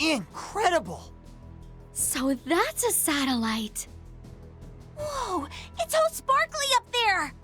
Incredible! So that's a satellite. Whoa! It's all sparkly up there!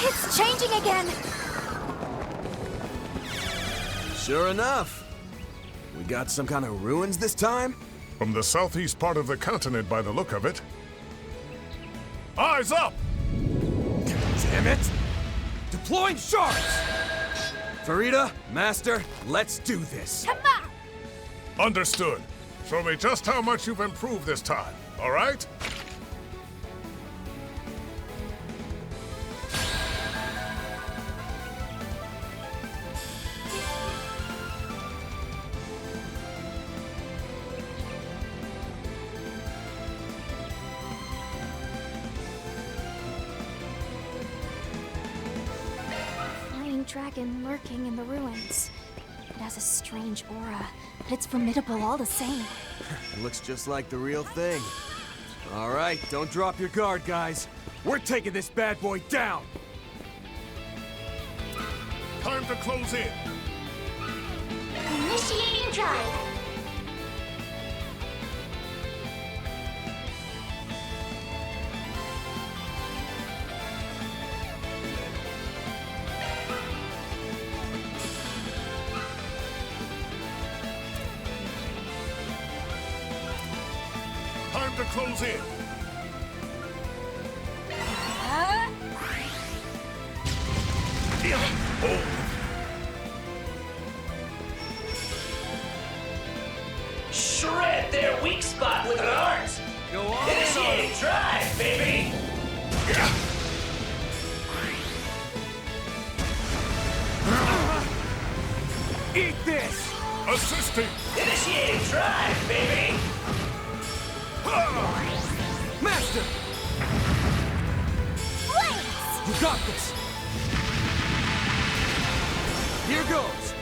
It's changing again! Sure enough. We got some kind of ruins this time? From the southeast part of the continent by the look of it. Eyes up! Damn it! Deploying sharks! Farida, Master, let's do this. Come on! Understood. Show me just how much you've improved this time, all right? Dragon lurking in the ruins. It has a strange aura, but it's formidable all the same. Looks just like the real thing. All right, don't drop your guard, guys. We're taking this bad boy down! Time to close in. Initiating drive. Time to close in. Shred their weak spot with an art. Go on! Initiating drive, baby. Eat this! Assisting. Initiating drive, baby. Master! Flames! You got this! Here goes!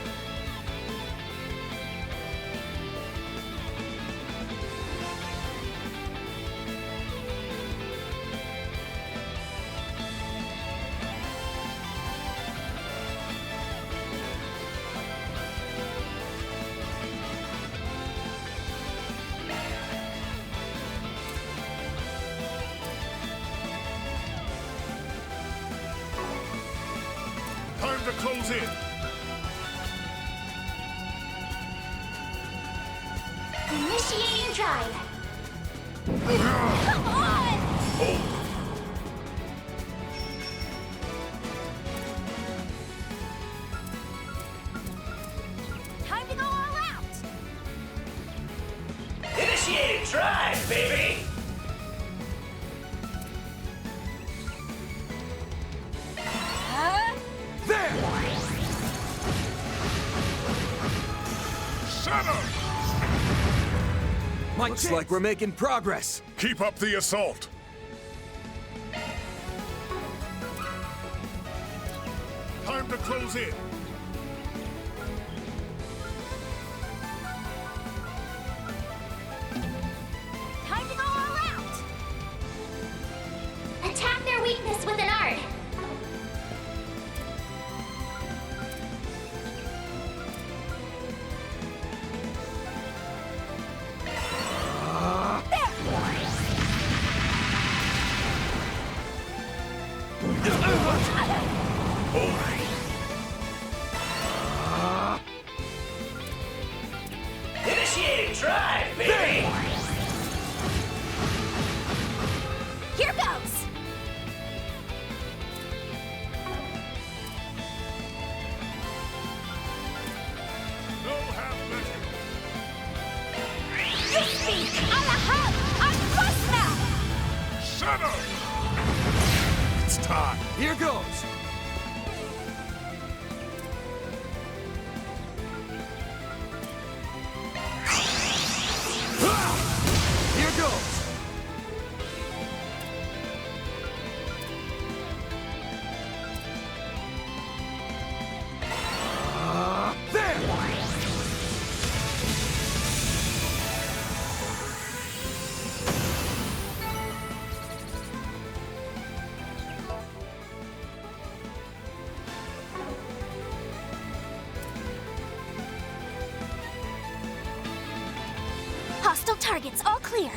Time to close in. Initiating drive. Come on! Time to go all out! Initiating drive, baby. There! Shadow! Looks like we're making progress. Keep up the assault. Time to close in. drive, baby! Here goes! No half measure. Speak! Alahab! Anfasna! Shut up! It's time. Here goes! Here goes! There! Hostile targets all clear.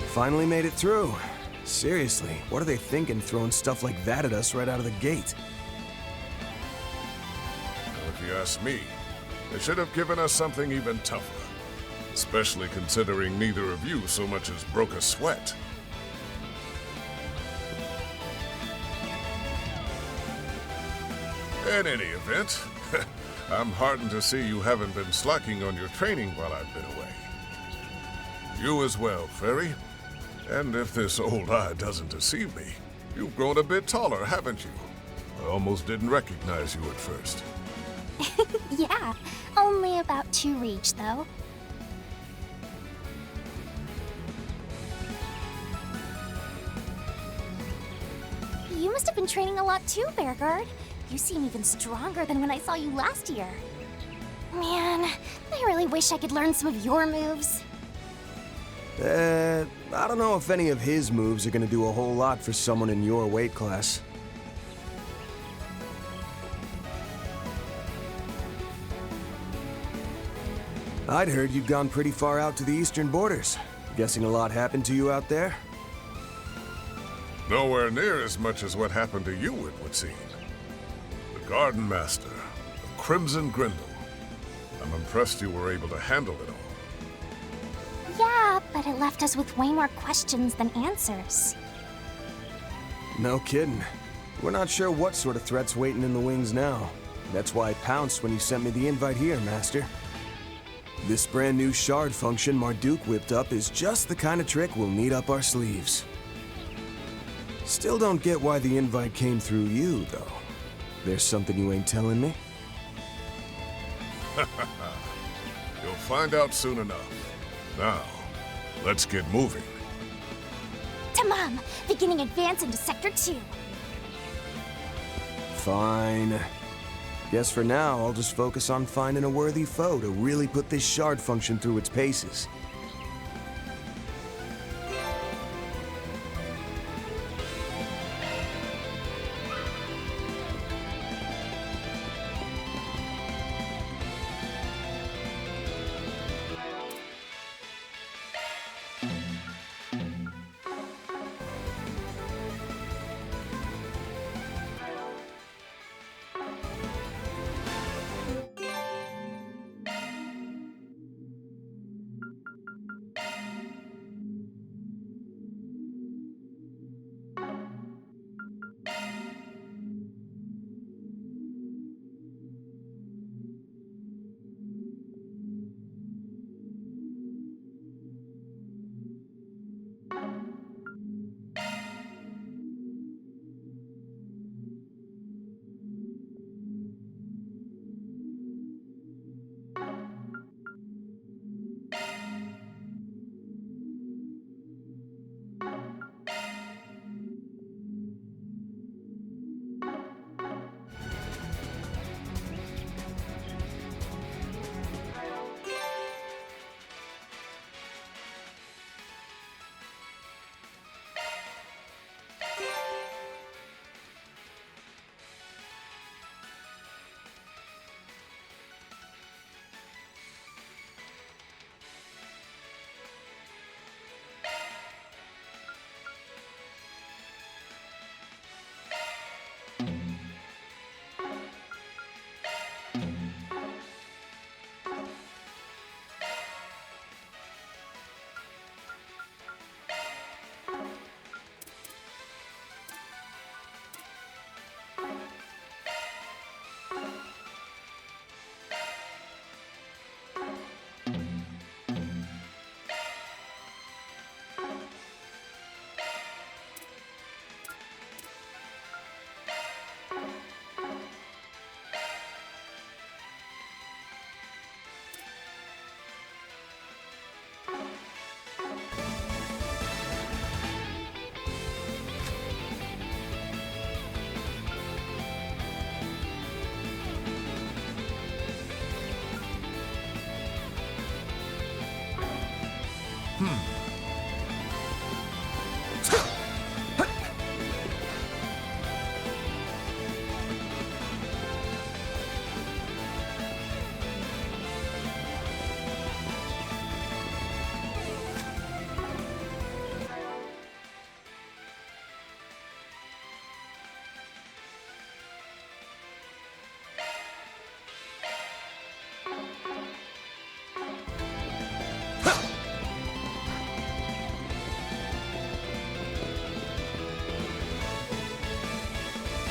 Finally made it through. Seriously, what are they thinking throwing stuff like that at us right out of the gate? Well, if you ask me, they should have given us something even tougher. Especially considering neither of you so much as broke a sweat. In any event, I'm heartened to see you haven't been slacking on your training while I've been away. You as well, Fairy. And if this old eye doesn't deceive me, you've grown a bit taller, haven't you? I almost didn't recognize you at first. Yeah, only about 2 reach, though. You must have been training a lot too, Bearguard. You seem even stronger than when I saw you last year. Man, I really wish I could learn some of your moves. I don't know if any of his moves are gonna do a whole lot for someone in your weight class. I'd heard you'd gone pretty far out to the eastern borders. Guessing a lot happened to you out there? Nowhere near as much as what happened to you, it would seem. The Garden Master of Crimson Grindel. I'm impressed you were able to handle it all. Yeah, but it left us with way more questions than answers. No kidding. We're not sure what sort of threat's waiting in the wings now. That's why I pounced when you sent me the invite here, Master. This brand new shard function Marduk whipped up is just the kind of trick we'll need up our sleeves. Still don't get why the invite came through you, though. There's something you ain't telling me? You'll find out soon enough. Now, let's get moving. Tamam, beginning advance into Sector 2. Fine. Guess for now, I'll just focus on finding a worthy foe to really put this shard function through its paces.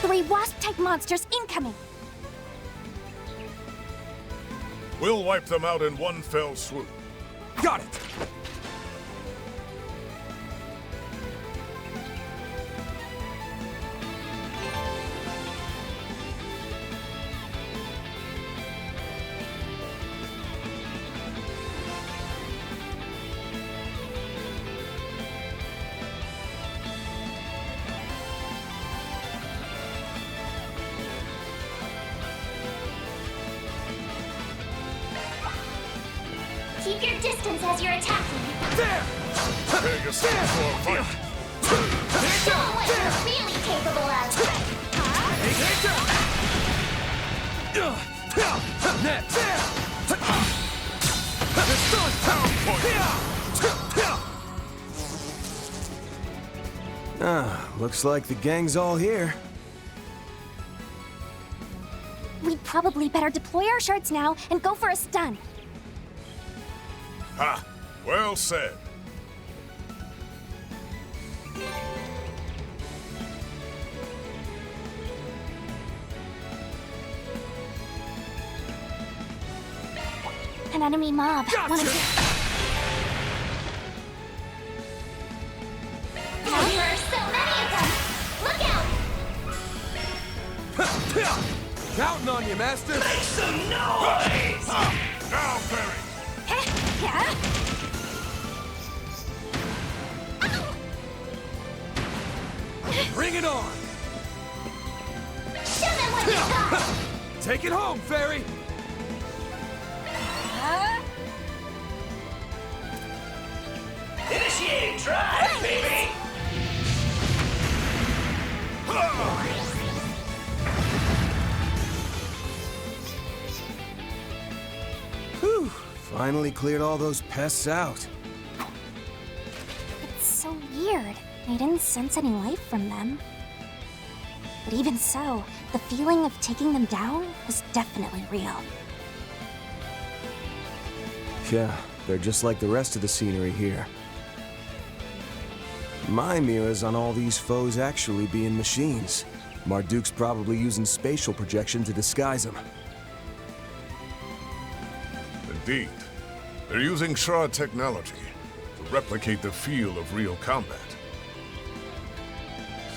3 wasp-type monsters incoming! We'll wipe them out in one fell swoop. Got it! Keep your distance as you're attacking. There! Prepare yourself for a fight. Show what you're really capable of. Next! Looks like the gang's all here. We'd probably better deploy our shards now and go for a stun. Ha! Well said. An enemy mob. Gotcha. One of you. There are so many of them. Look out! Counting on you, Master! Make some noise! Now, Barry! Yeah? Bring it on! Show them what you got! Take it home, Fairy! Initiating drive, baby! Whew! Finally cleared all those pests out. It's so weird. I didn't sense any life from them. But even so, the feeling of taking them down was definitely real. Yeah, they're just like the rest of the scenery here. My mirrors on all these foes actually being machines. Marduk's probably using spatial projection to disguise them. Indeed. They're using shard technology to replicate the feel of real combat.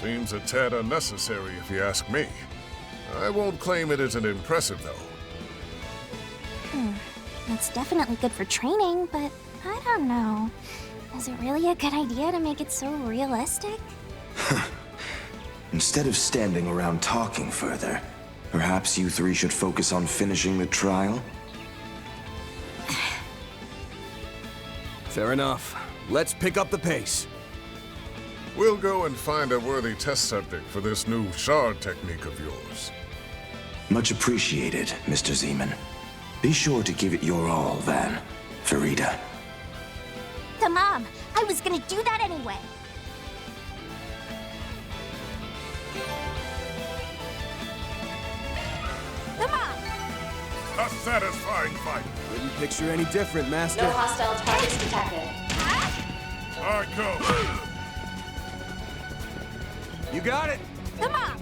Seems a tad unnecessary if you ask me. I won't claim it isn't impressive, though. It's definitely good for training, but I don't know. Is it really a good idea to make it so realistic? Instead of standing around talking further, perhaps you 3 should focus on finishing the trial? Fair enough. Let's pick up the pace. We'll go and find a worthy test subject for this new shard technique of yours. Much appreciated, Mr. Zeman. Be sure to give it your all, Van. Farida. The mom! I was gonna do that anyway! The mom! A satisfying fight. Wouldn't picture any different, Master. No hostile targets detected. I go. You got it! The mom!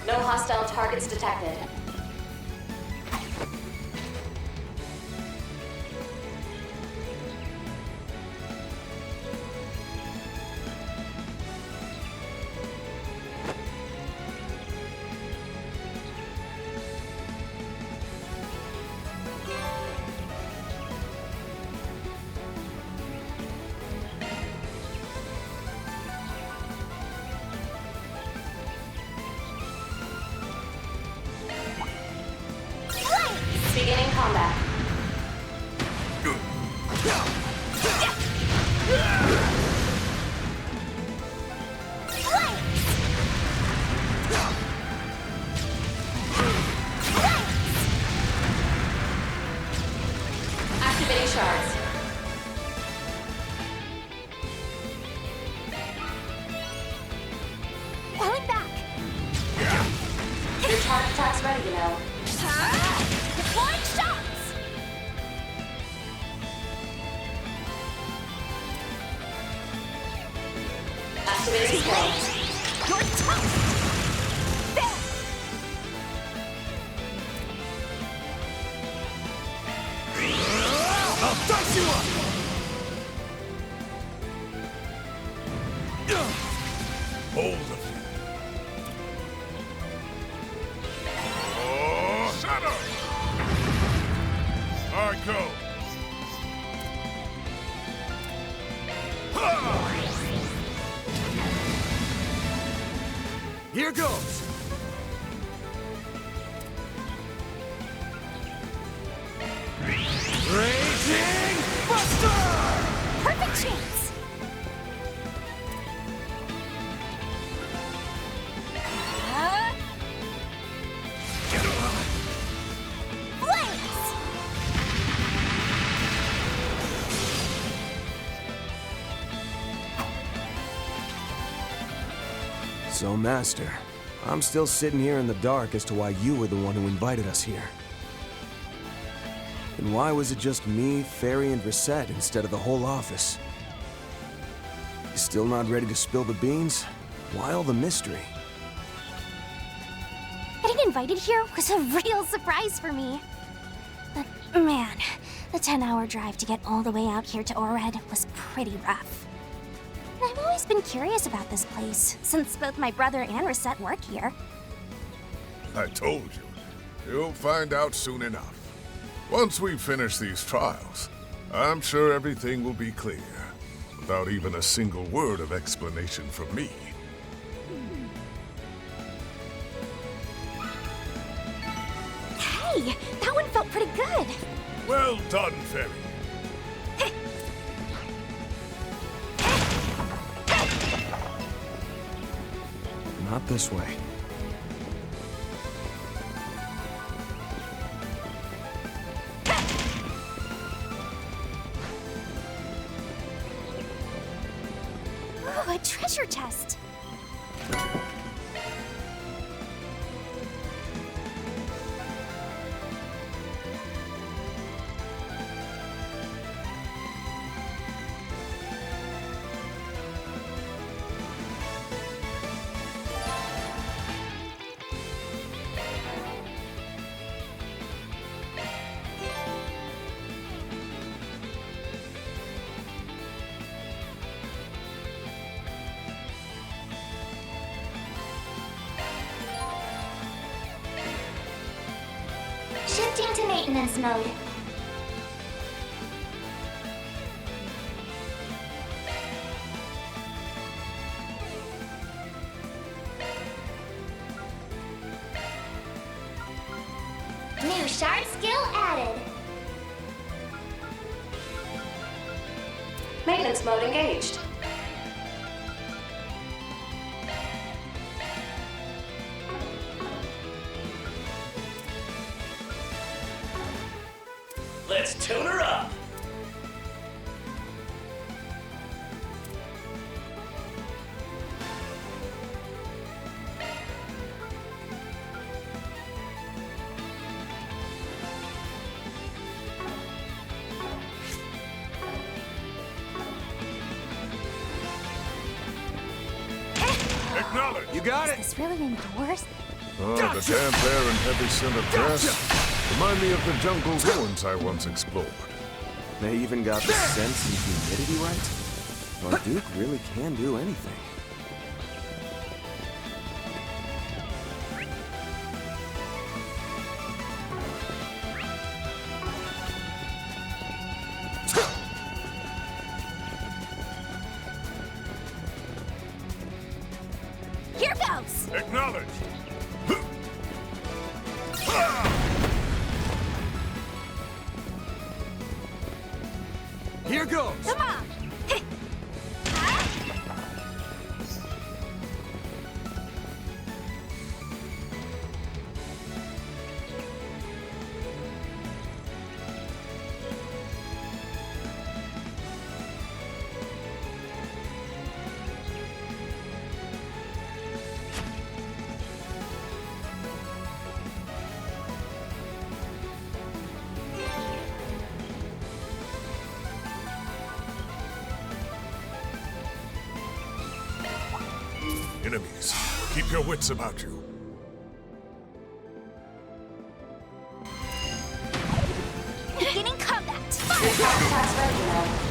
No hostile targets detected. Target attacks ready, you know. Deploying shots! Activating spell. You're toast! There! I'll dice you up! Hold it. Oh, shadow! I go. Ha! Here goes! Raging Buster! Perfect chance! Flames! So, Master, I'm still sitting here in the dark as to why you were the one who invited us here. And why was it just me, Fairy, and Reset instead of the whole office? You still not ready to spill the beans? Why all the mystery? Getting invited here was a real surprise for me. But man, the 10-hour drive to get all the way out here to Orred was pretty rough. And I've always been curious about this place, since both my brother and Reset work here. I told you. You'll find out soon enough. Once we finish these trials, I'm sure everything will be clear, without even a single word of explanation from me. Hey, that one felt pretty good. Well done, Fairy. Not this way. Ooh, a treasure chest. Shifting to maintenance mode. New shard skill added. Maintenance mode engaged. Let's tune her up. Acknowledge! You got it! Is this really indoors? Oh, the damp air and heavy scent of grass remind me of the jungle ruins I once explored. They even got the sense and humidity right? Our Duke really can do anything. Here goes! Acknowledge! Here goes! Come on! Keep your wits about you. Beginning combat. That's ready, you know.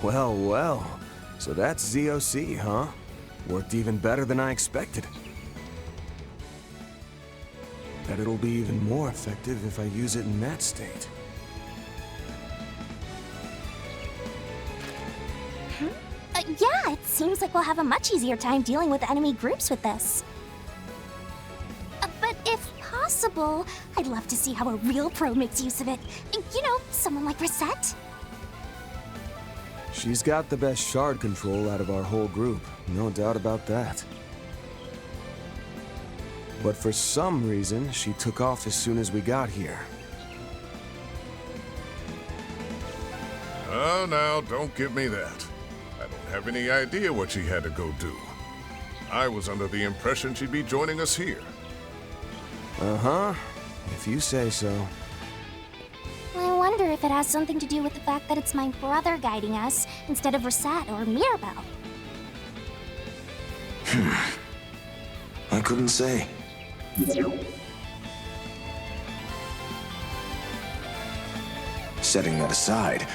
Well, well. So that's ZOC, huh? Worked even better than I expected. Bet it'll be even more effective if I use it in that state. Yeah, it seems like we'll have a much easier time dealing with enemy groups with this. But if possible, I'd love to see how a real pro makes use of it. You know, someone like Reset. She's got the best shard control out of our whole group, no doubt about that. But for some reason, she took off as soon as we got here. Oh, now, don't give me that. I don't have any idea what she had to go do. I was under the impression she'd be joining us here. Uh-huh, if you say so. I wonder if it has something to do with the fact that it's my brother guiding us instead of Reset or Mirabelle. I couldn't say. Setting that aside,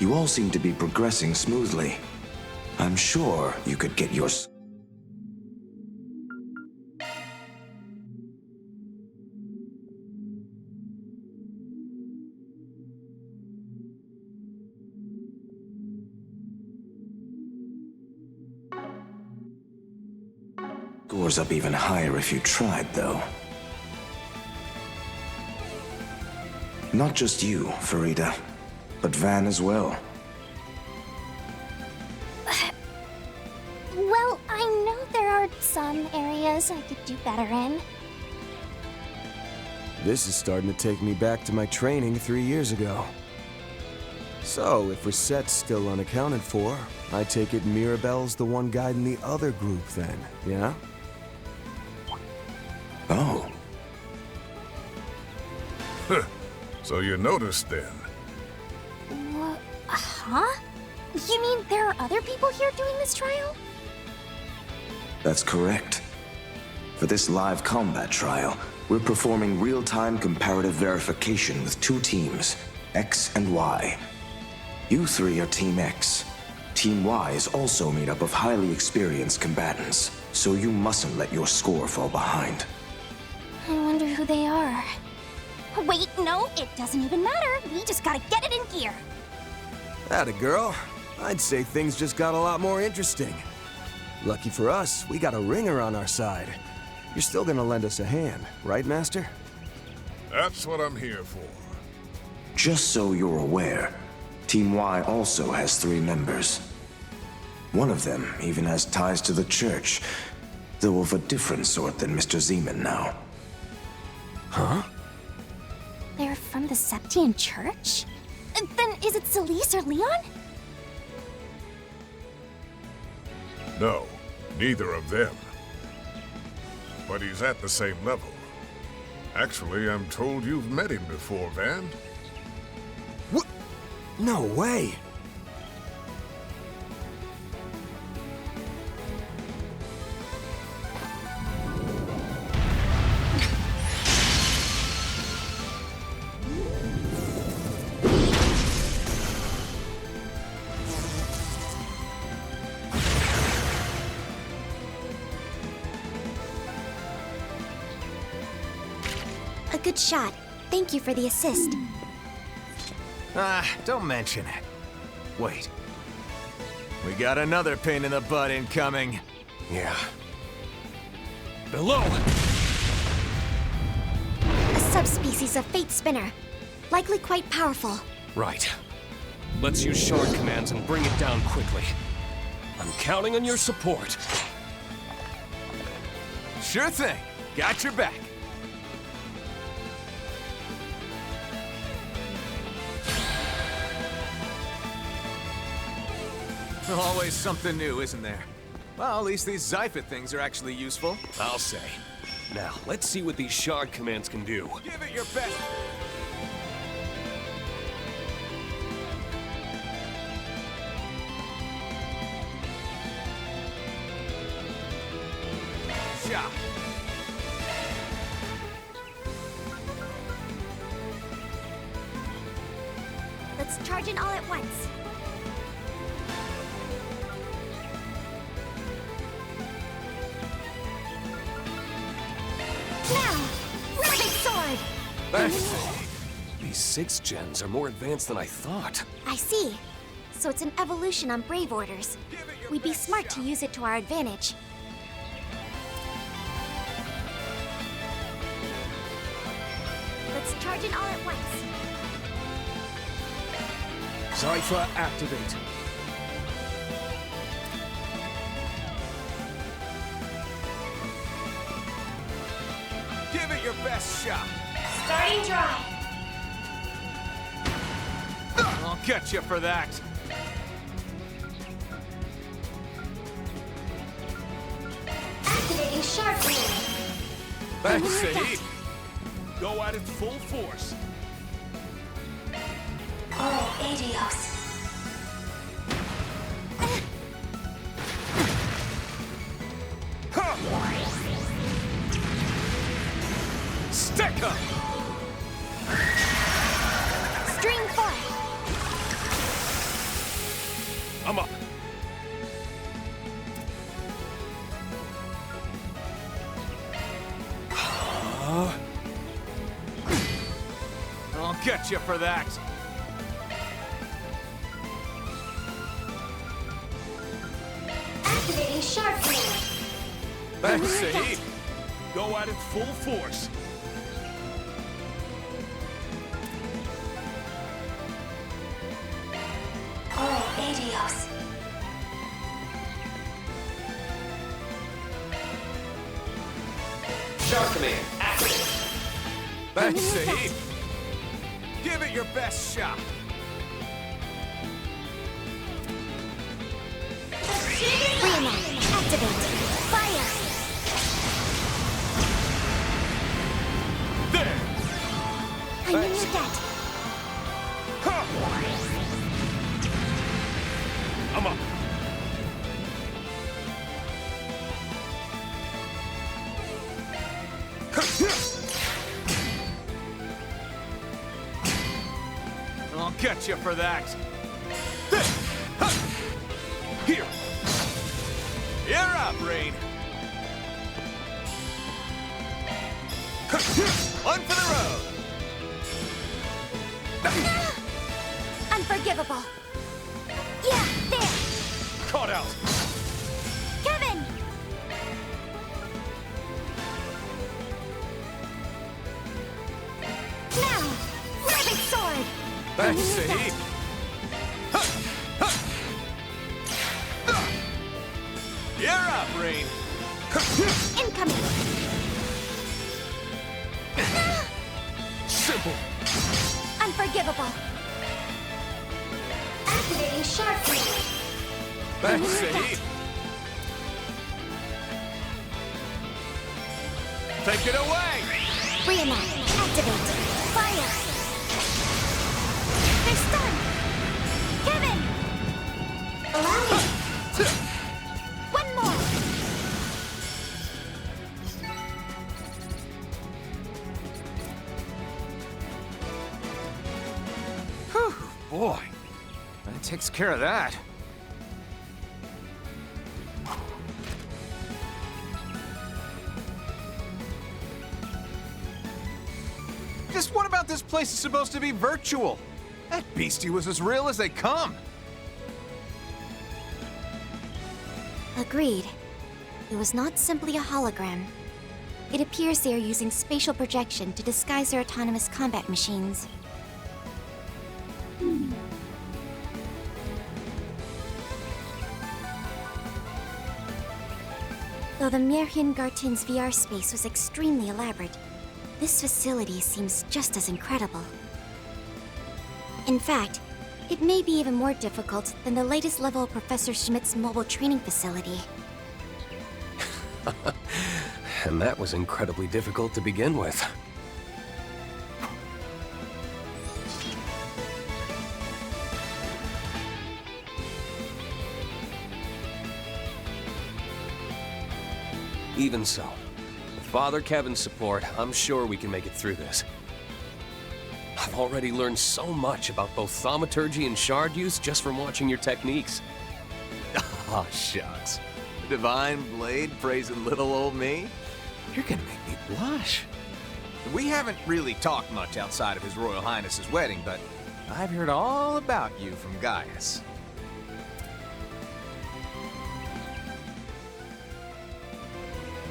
you all seem to be progressing smoothly. I'm sure you could get your... scores up even higher if you tried, though. Not just you, Farida, but Van as well. Well, I know there are some areas I could do better in. This is starting to take me back to my training 3 years ago. So, if Reset's still unaccounted for, I take it Mirabelle's the one guiding the other group then, yeah? Oh. So you noticed then. Huh? You mean there are other people here doing this trial? That's correct. For this live combat trial, we're performing real-time comparative verification with 2 teams, X and Y. You 3 are Team X. Team Y is also made up of highly experienced combatants, so you mustn't let your score fall behind. I wonder who they are. Wait, no, it doesn't even matter. We just gotta get it in gear. Atta girl. I'd say things just got a lot more interesting. Lucky for us, we got a ringer on our side. You're still gonna lend us a hand, right, Master? That's what I'm here for. Just so you're aware, Team Y also has 3 members. One of them even has ties to the church, though of a different sort than Mr. Zeman now. Huh? They're from the Septian Church? Then is it Celise or Leon? No, neither of them. But he's at the same level. Actually, I'm told you've met him before, Van. What? No way! A good shot. Thank you for the assist. Don't mention it. Wait. We got another pain in the butt incoming. Yeah. Below! A subspecies of Fate Spinner. Likely quite powerful. Right. Let's use shard commands and bring it down quickly. I'm counting on your support. Sure thing. Got your back. Always something new, isn't there? Well, at least these Zyphid things are actually useful. I'll say. Now, let's see what these shard commands can do. Give it your best. Shot. Let's charge in all at once. Now! Rabbit Sword! These 6 gens are more advanced than I thought. I see. So it's an evolution on Brave Orders. We'd be smart to use it to our advantage. Let's charge in all at once. Cypher activate. Give it your best shot. Starting dry. I'll get you for that. Activating Shark Command. Thanks, Sahib. Go at it full force. Oh, Adios. Stick 'em! String 4. I'm up. I'll get you for that. Activating Shark Command. Thanks, Sahib. Go at it full force. Oh, Adios. Shark command activate. Thanks, Sahib. Give it your best shot. Reenact. Activate. Fire! There! I'm in your debt. I'm up. I'll get you for that. Here! You're up, Rain. One for the road. Unforgivable. thought out! Kevin! Now! Rabbit sword! Thanks, Sahib! You're up, Rain. Incoming! Simple! Unforgivable! Activating sharp field. Thanks, Sahib! Take it away! Reenact! Activate! Fire! They're stunned! Kevin! Allow me. One more! Whew, boy. That takes care of that. Just what about this place is supposed to be virtual? That beastie was as real as they come. Agreed. It was not simply a hologram. It appears they are using spatial projection to disguise their autonomous combat machines. Though the Merhin Gartin's VR space was extremely elaborate, this facility seems just as incredible. In fact, it may be even more difficult than the latest level of Professor Schmidt's mobile training facility. And that was incredibly difficult to begin with. Even so, with Father Kevin's support, I'm sure we can make it through this. I've already learned so much about both thaumaturgy and shard use just from watching your techniques. Oh, shucks. The divine blade praising little old me? You're gonna make me blush. We haven't really talked much outside of His Royal Highness's wedding, but I've heard all about you from Gaius.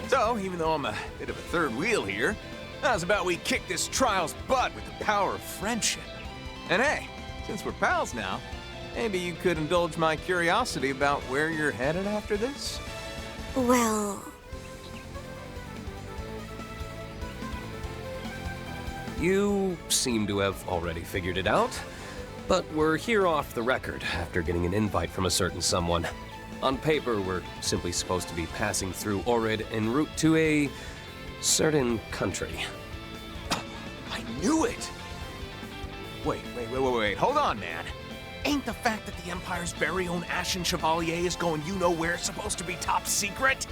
So, even though I'm a bit of a third wheel here, how's about we kick this trial's butt with the power of friendship? And hey, since we're pals now, maybe you could indulge my curiosity about where you're headed after this? Well... You seem to have already figured it out, but we're here off the record after getting an invite from a certain someone. On paper, we're simply supposed to be passing through Orid en route to a certain country. I knew it! Wait, hold on, man. Ain't the fact that the Empire's very own Ashen Chevalier is going you-know-where supposed to be top secret?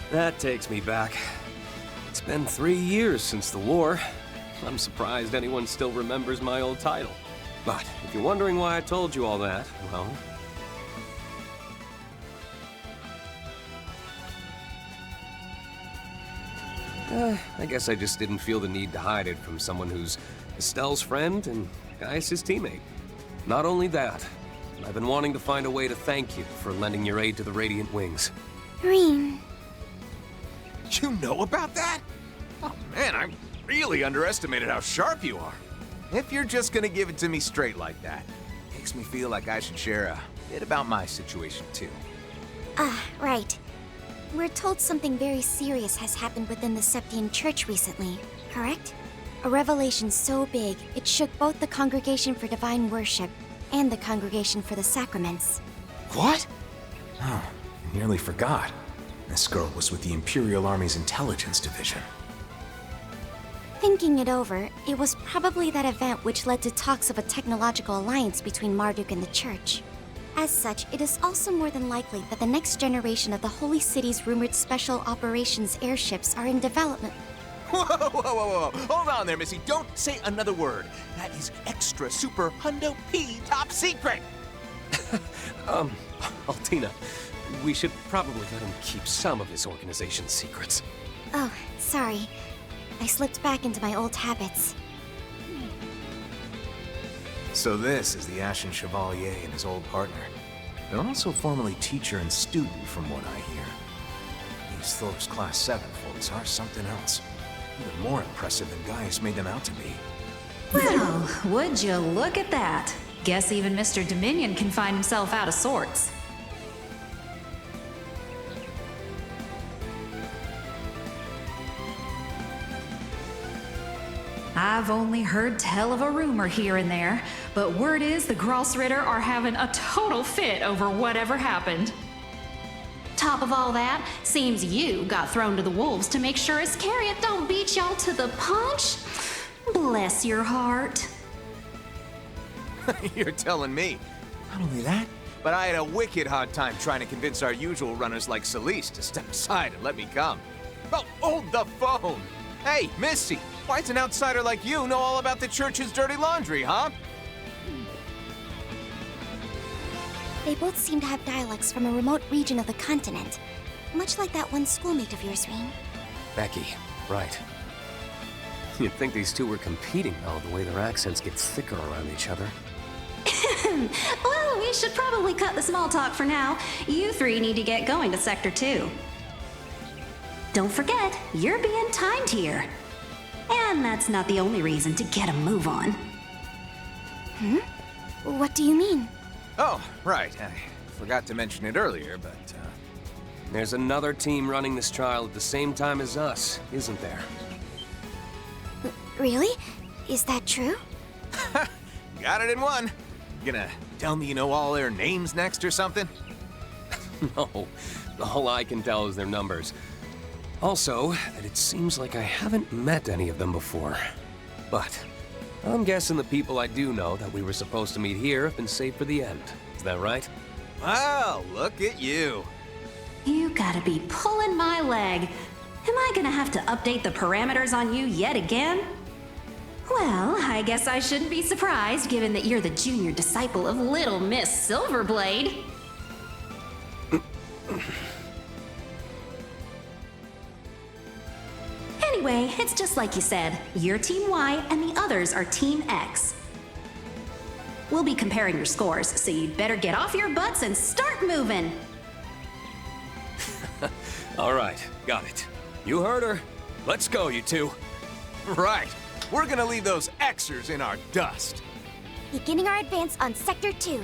That takes me back. It's been 3 years since the war. I'm surprised anyone still remembers my old title. But if you're wondering why I told you all that, well... I guess I just didn't feel the need to hide it from someone who's Estelle's friend and Gaius' teammate. Not only that, I've been wanting to find a way to thank you for lending your aid to the Radiant Wings. Rean... You know about that? Oh man, I really underestimated how sharp you are. If you're just gonna give it to me straight like that, makes me feel like I should share a bit about my situation too. Right. We're told something very serious has happened within the Septian Church recently, correct? A revelation so big, it shook both the Congregation for Divine Worship and the Congregation for the Sacraments. What? Oh, I nearly forgot. This girl was with the Imperial Army's Intelligence Division. Thinking it over, it was probably that event which led to talks of a technological alliance between Marduk and the Church. As such, it is also more than likely that the next generation of the Holy City's rumored special operations airships are in development. Whoa. Hold on there, Missy. Don't say another word. That is extra super hundo P top secret. Altina, we should probably let him keep some of his organization's secrets. Oh, sorry. I slipped back into my old habits. So this is the Ashen Chevalier and his old partner. They're also formerly teacher and student, from what I hear. These Thorpe's Class 7 folks are something else. Even more impressive than Gaius made them out to be. Well, would you look at that? Guess even Mr. Dominion can find himself out of sorts. I've only heard tell of a rumor here and there, but word is the Grossritter are having a total fit over whatever happened. Top of all that, seems you got thrown to the wolves to make sure Iscariot don't beat y'all to the punch. Bless your heart. You're telling me. Not only that, but I had a wicked hard time trying to convince our usual runners like Celeste to step aside and let me come. Oh, hold the phone! Hey, Missy, why does an outsider like you know all about the church's dirty laundry, huh? They both seem to have dialects from a remote region of the continent. Much like that one schoolmate of yours, Rean. Becky, right. You'd think these two were competing, though, the way their accents get thicker around each other. Well, we should probably cut the small talk for now. You three need to get going to Sector 2. Don't forget, you're being timed here. And that's not the only reason to get a move on. What do you mean? Oh, right. I forgot to mention it earlier, but, There's another team running this trial at the same time as us, isn't there? Really? Is that true? got it in one. You gonna tell me you know all their names next or something? No, all I can tell is their numbers. Also, that it seems like I haven't met any of them before. But I'm guessing the people I do know that we were supposed to meet here have been saved for the end. Is that right? Wow, look at you. You gotta be pulling my leg. Am I gonna have to update the parameters on you yet again? Well, I guess I shouldn't be surprised given that you're the junior disciple of Little Miss Silverblade. Anyway, it's just like you said. You're Team Y and the others are Team X. We'll be comparing your scores, so you'd better get off your butts and start moving. All right, got it. You heard her. Let's go, you two. Right. We're gonna leave those Xers in our dust. Beginning our advance on Sector 2. You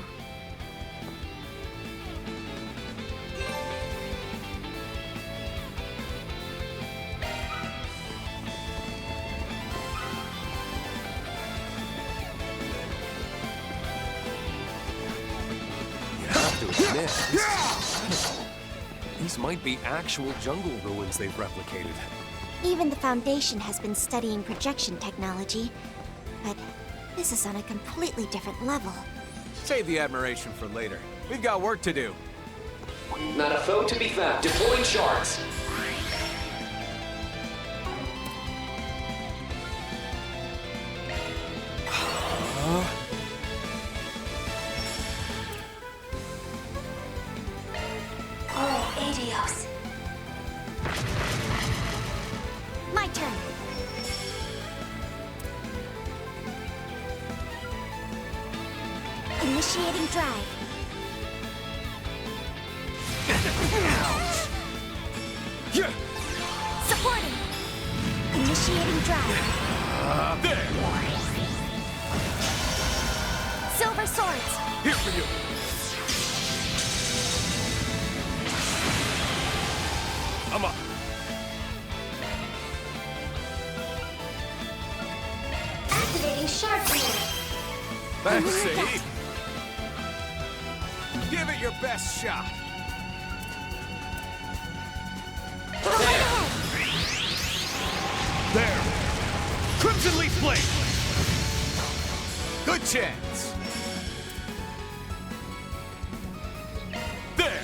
have to admit, these might be actual jungle ruins they've replicated. Even the Foundation has been studying projection technology, but this is on a completely different level. Save the admiration for later. We've got work to do. Not a foe to be found. Deploying shards. Oh, Adios. My turn. Initiating drive. Supporting. Initiating drive. There! Silver swords. Here for you! I'm up. Activating sharp wheel. Thanks, Sadie. Give it your best shot. There! Crimson Leaf Blade! Good chance. There!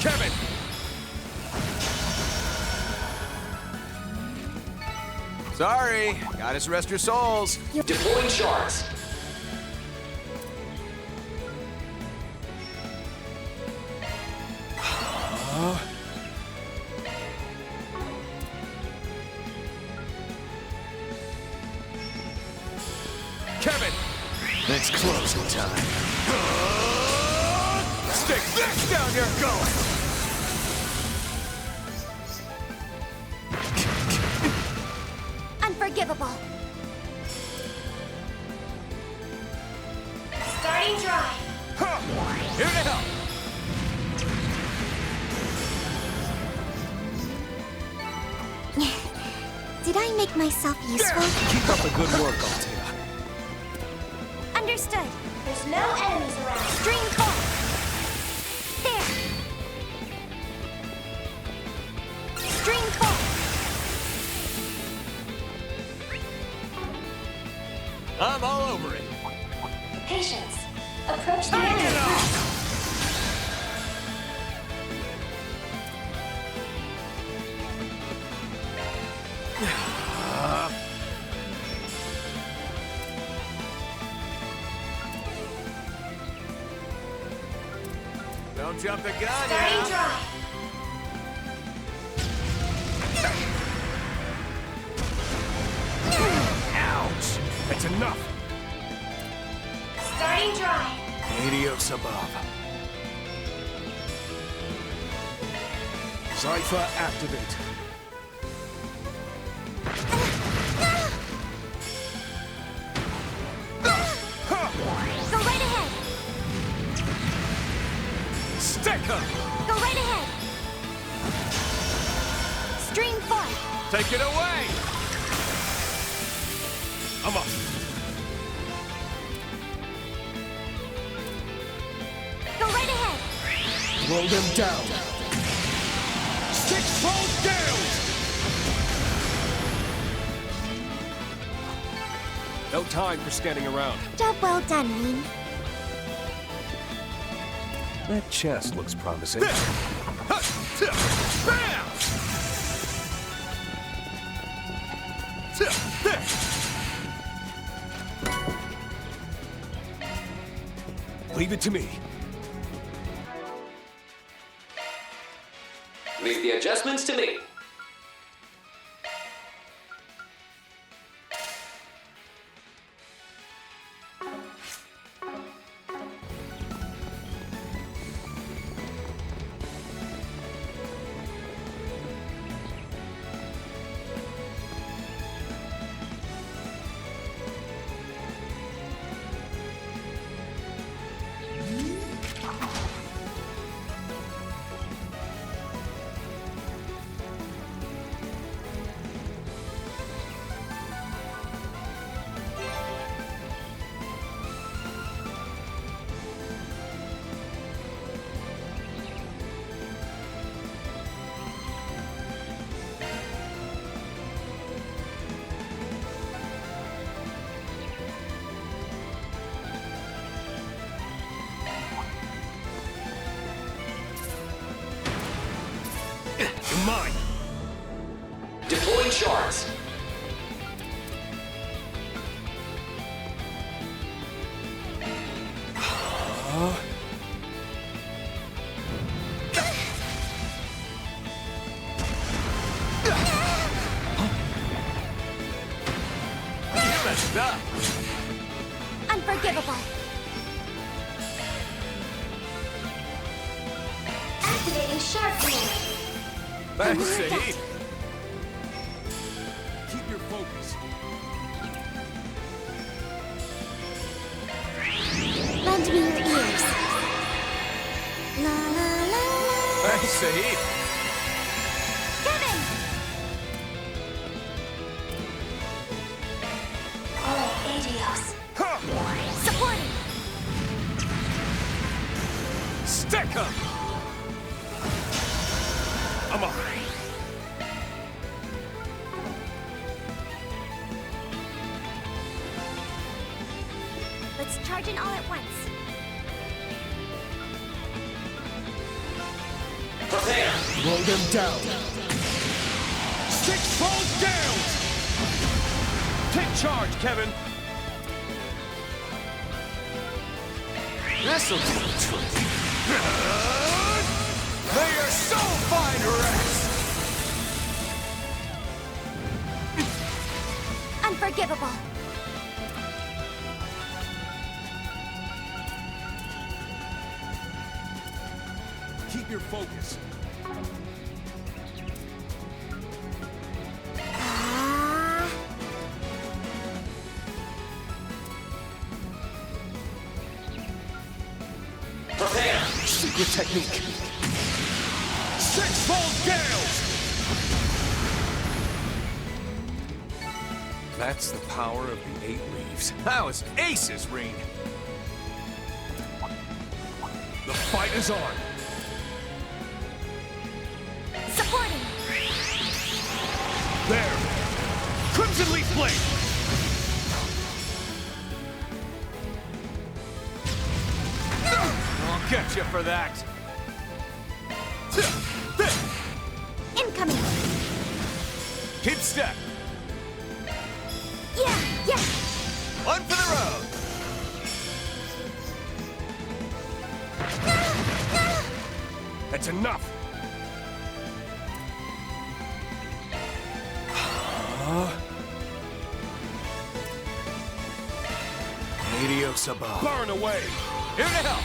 Kevin! Sorry, gotta rest your souls. Deploying shards. Kevin! It's closing time. stick this down your gullet! Unforgivable. Starting dry. Here to help! Did I make myself useful? Keep up the good work, Altea. Understood. There's no enemies around. Stream core. There. Stream core. I'm all over it. Patience. Approach the enemy. Don't jump the gun Starting now. dry. Ouch! That's enough! Starting dry. Adios above. Cypher activate. Go right ahead. Sticker! Go right ahead. Stream core. Take it away! I'm up. Go right ahead. Roll them down. 6-fold down! No time for standing around. Job well done, Mean. That chest looks promising. Leave it to me. Leave the adjustments to me. You're mine. Deploying shards. You messed up. Unforgivable. Activating sharp command. Thanks, Saeed. Keep your focus. Lend me your ears. La la la la. Thanks, Saeed. Kevin! Oh, adios. Supporting. Stick 'em! I'm on. Let's charge in all at once. Prepare. Roll them down. 6-fold down! Take charge, Kevin. This'll do the trick. May your soul find rest! Unforgivable. keep your focus. Prepare! Secret technique. Six-fold gales! That's the power of the 8 leaves. That was aces, Reen. The fight is on. Supporting! There! Crimson Leaf Blade! I'll get you for that. Incoming! Keep step. Yeah, yeah! One for the road. That's enough! Adios above. Burn away! Here to help.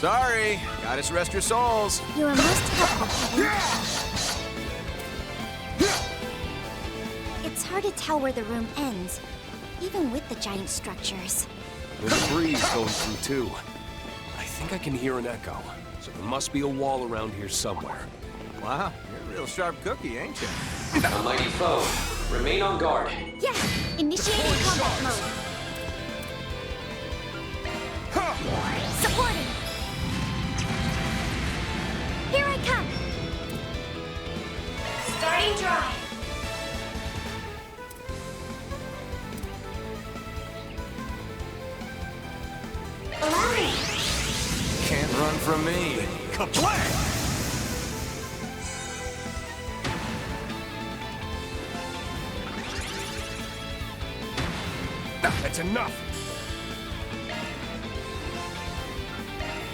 Sorry, gotta rest your souls. You are most helpful, Kevin. It's hard to tell where the room ends, even with the giant structures. There's a breeze going through, too. I think I can hear an echo, so there must be a wall around here somewhere. Wow, you're a real sharp cookie, ain't you? A mighty foe. Remain on guard. Yeah! Initiating combat mode. Supporting! Here I come! Starting drive. Allow me. Can't run from me. Kablam! That's enough!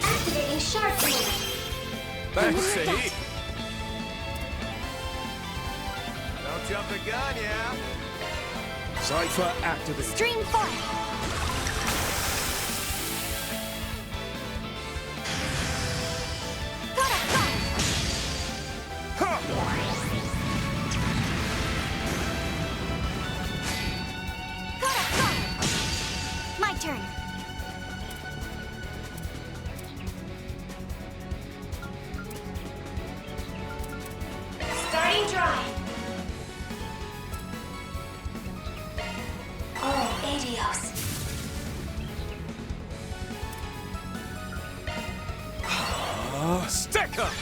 Activating sharp beam. Thanks, Saeed. Don't jump the gun, yeah? Cypher activate. Stream fire! My turn. Starting drive. Oh, adios. Stick 'em!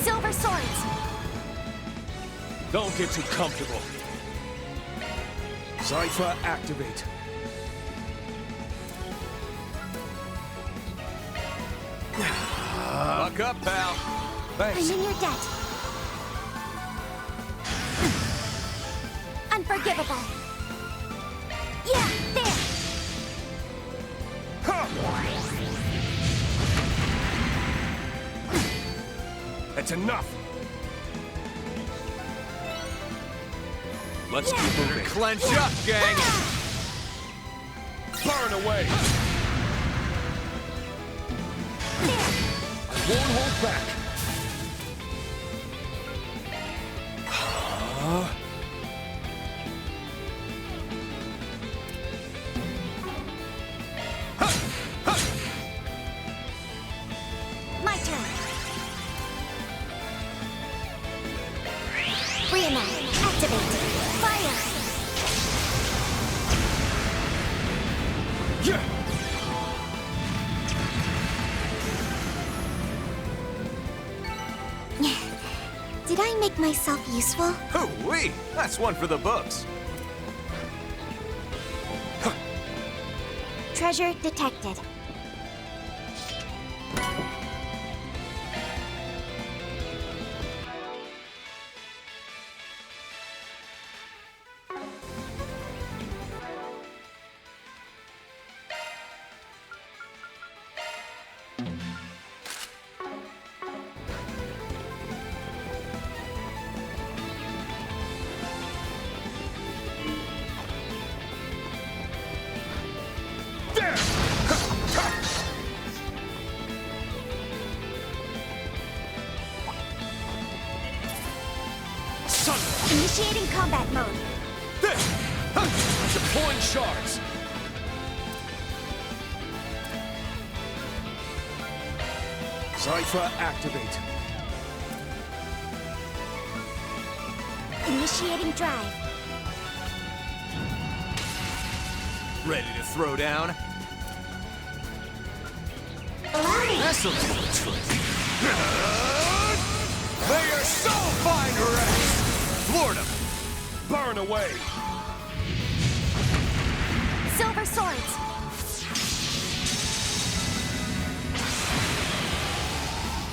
Silver swords! Don't get too comfortable. Cypher activate. Buck up, pal. I'm Thanks. in your debt. Unforgivable! Yeah, there! That's enough! Let's keep moving. Clench up, gang. Burn away! I won't hold back. My turn. Reenact. Activate. Fire. Yeah! Did I make myself useful? Hoo-wee! That's one for the books. Treasure detected. Initiating combat mode. Deploying shards. Cypher, activate. Initiating drive. Ready to throw down? Alarming. This'll do the trick. May your soul find rest! Floored him. Burn away. Silver swords.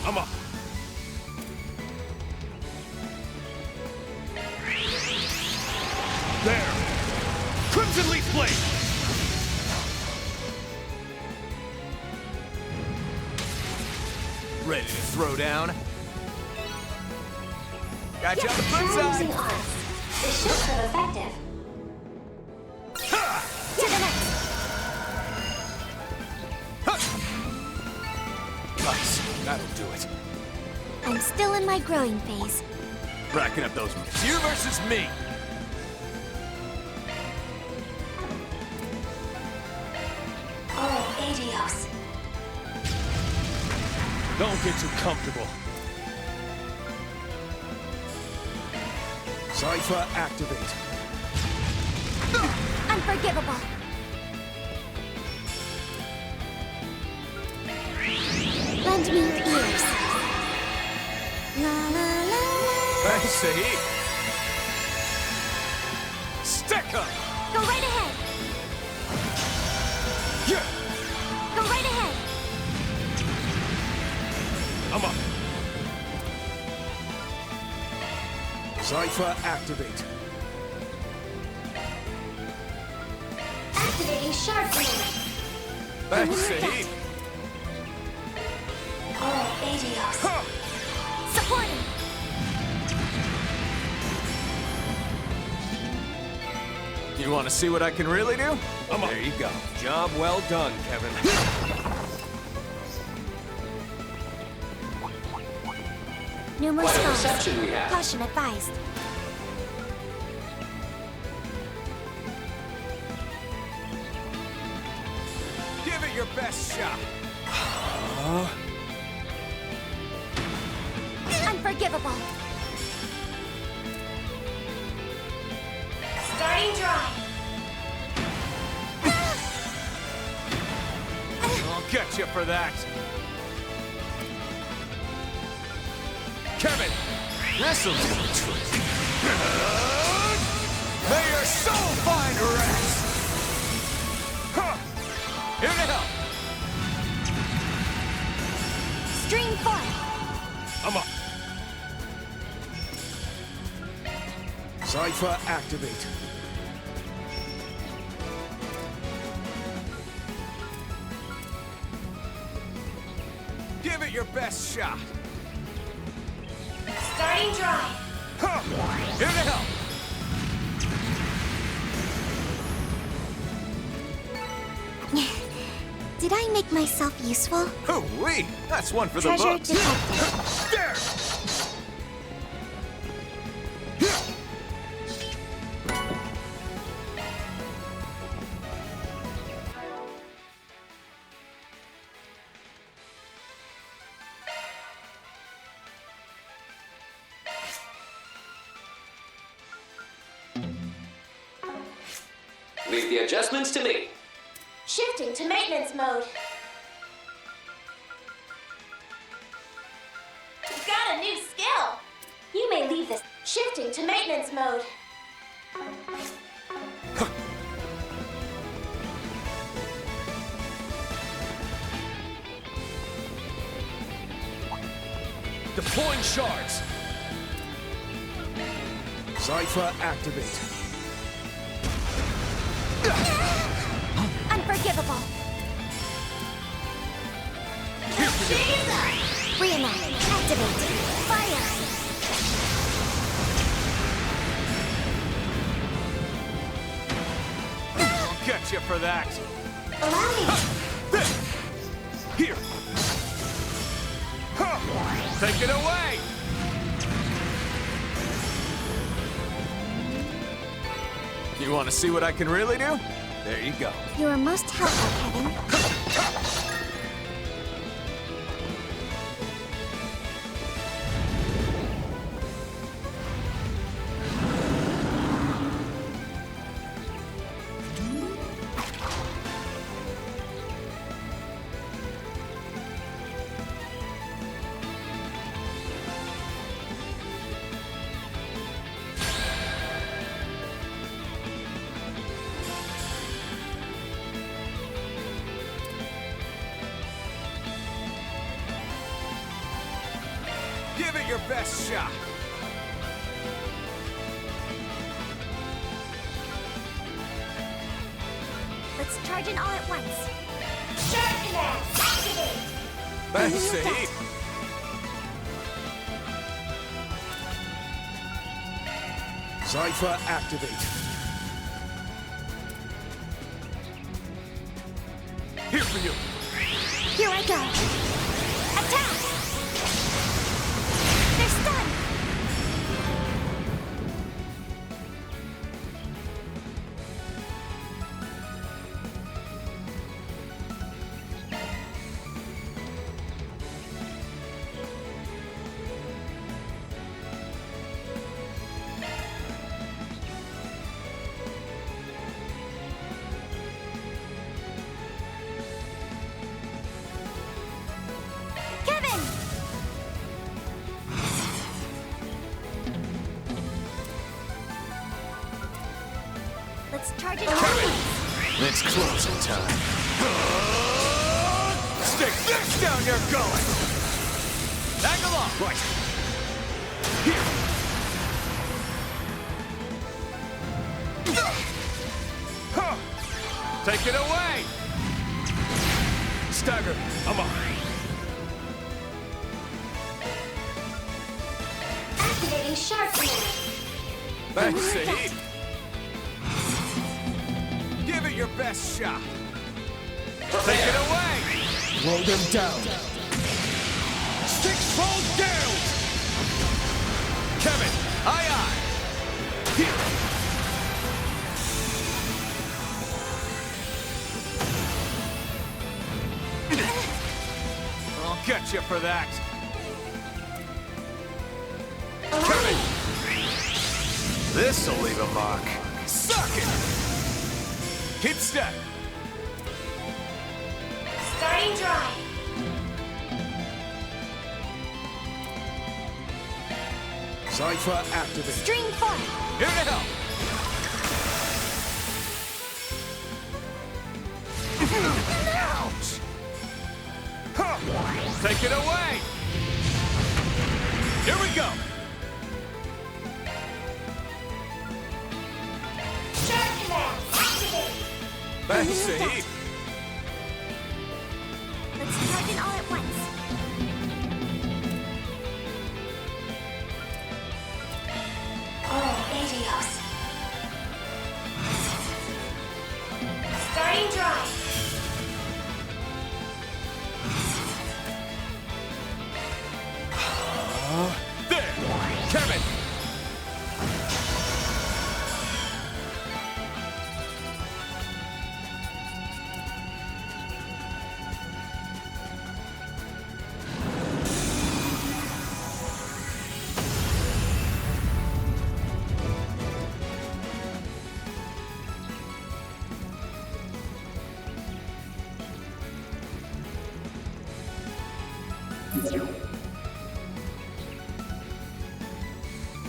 I'm up. There. Crimson Leaf Blade. Ready to throw down? Got you on the flip Using side. arms. This should prove effective. To the next. Nice. That'll do it. I'm still in my growing phase. Racking up those moves. You versus me. Oh, Adios. Don't get too comfortable. Cypher, activate. Unforgivable. Lend me your ears. La la la la. I see. Stick 'em. Go right ahead. Yeah. Go right ahead. I'm up. Cypher, activate. Activating shard mode. I see. Oh, Adios. Supporting. You want to see what I can really do? There you go. Job well done, Kevin. Numerous What a foes. reception we have. Caution advised. Give it your best shot. Unforgivable. Starting drive. I'll get you for that. Kevin, this'll do the trick. May your soul find rest. Here to help. Stream forth. I'm up. Cypher, activate. Give it your best shot. Starting drive. Here to help. Did I make myself useful? Hoo-wee! That's one for the Treasure books. detected. There! Leave the adjustments to me. Shifting to maintenance mode. Got a new skill. You may leave this. Shifting to maintenance mode. Deploying shards. Cypher, activate. Unforgivable. Reenact. Activate. Fire. I'll get you for that. Allow me. Here. Take it away. You want to see what I can really do? There you go. You are most helpful, Kevin. Give it your best shot. Let's charge in all at once. Shark command, activate! Thanks, Saeed. Cypher activate. Here for you. Here I go. Attack! They're stunned! Kevin! Let's charge it all at once. It's closing time. Stick this down your gullet! Tag along! Right. Here! Huh. Take it away! Stagger, I'm on. Activating shark command. Thanks, Saeed. Give it your best shot. Take it away! Roll them down. Six-fold down! Kevin, aye aye! Here! I'll get you for that! Kevin! This'll leave a mark. Suck it! Keep step! Starting dry. Cypher activate. Stream fire! Here to help! Ouch! Huh. Take it away! Here we go! Shark command, activate! Thanks, Saeed. Let's charge in all at once. Oh, adios. Starting dry. There! Kevin!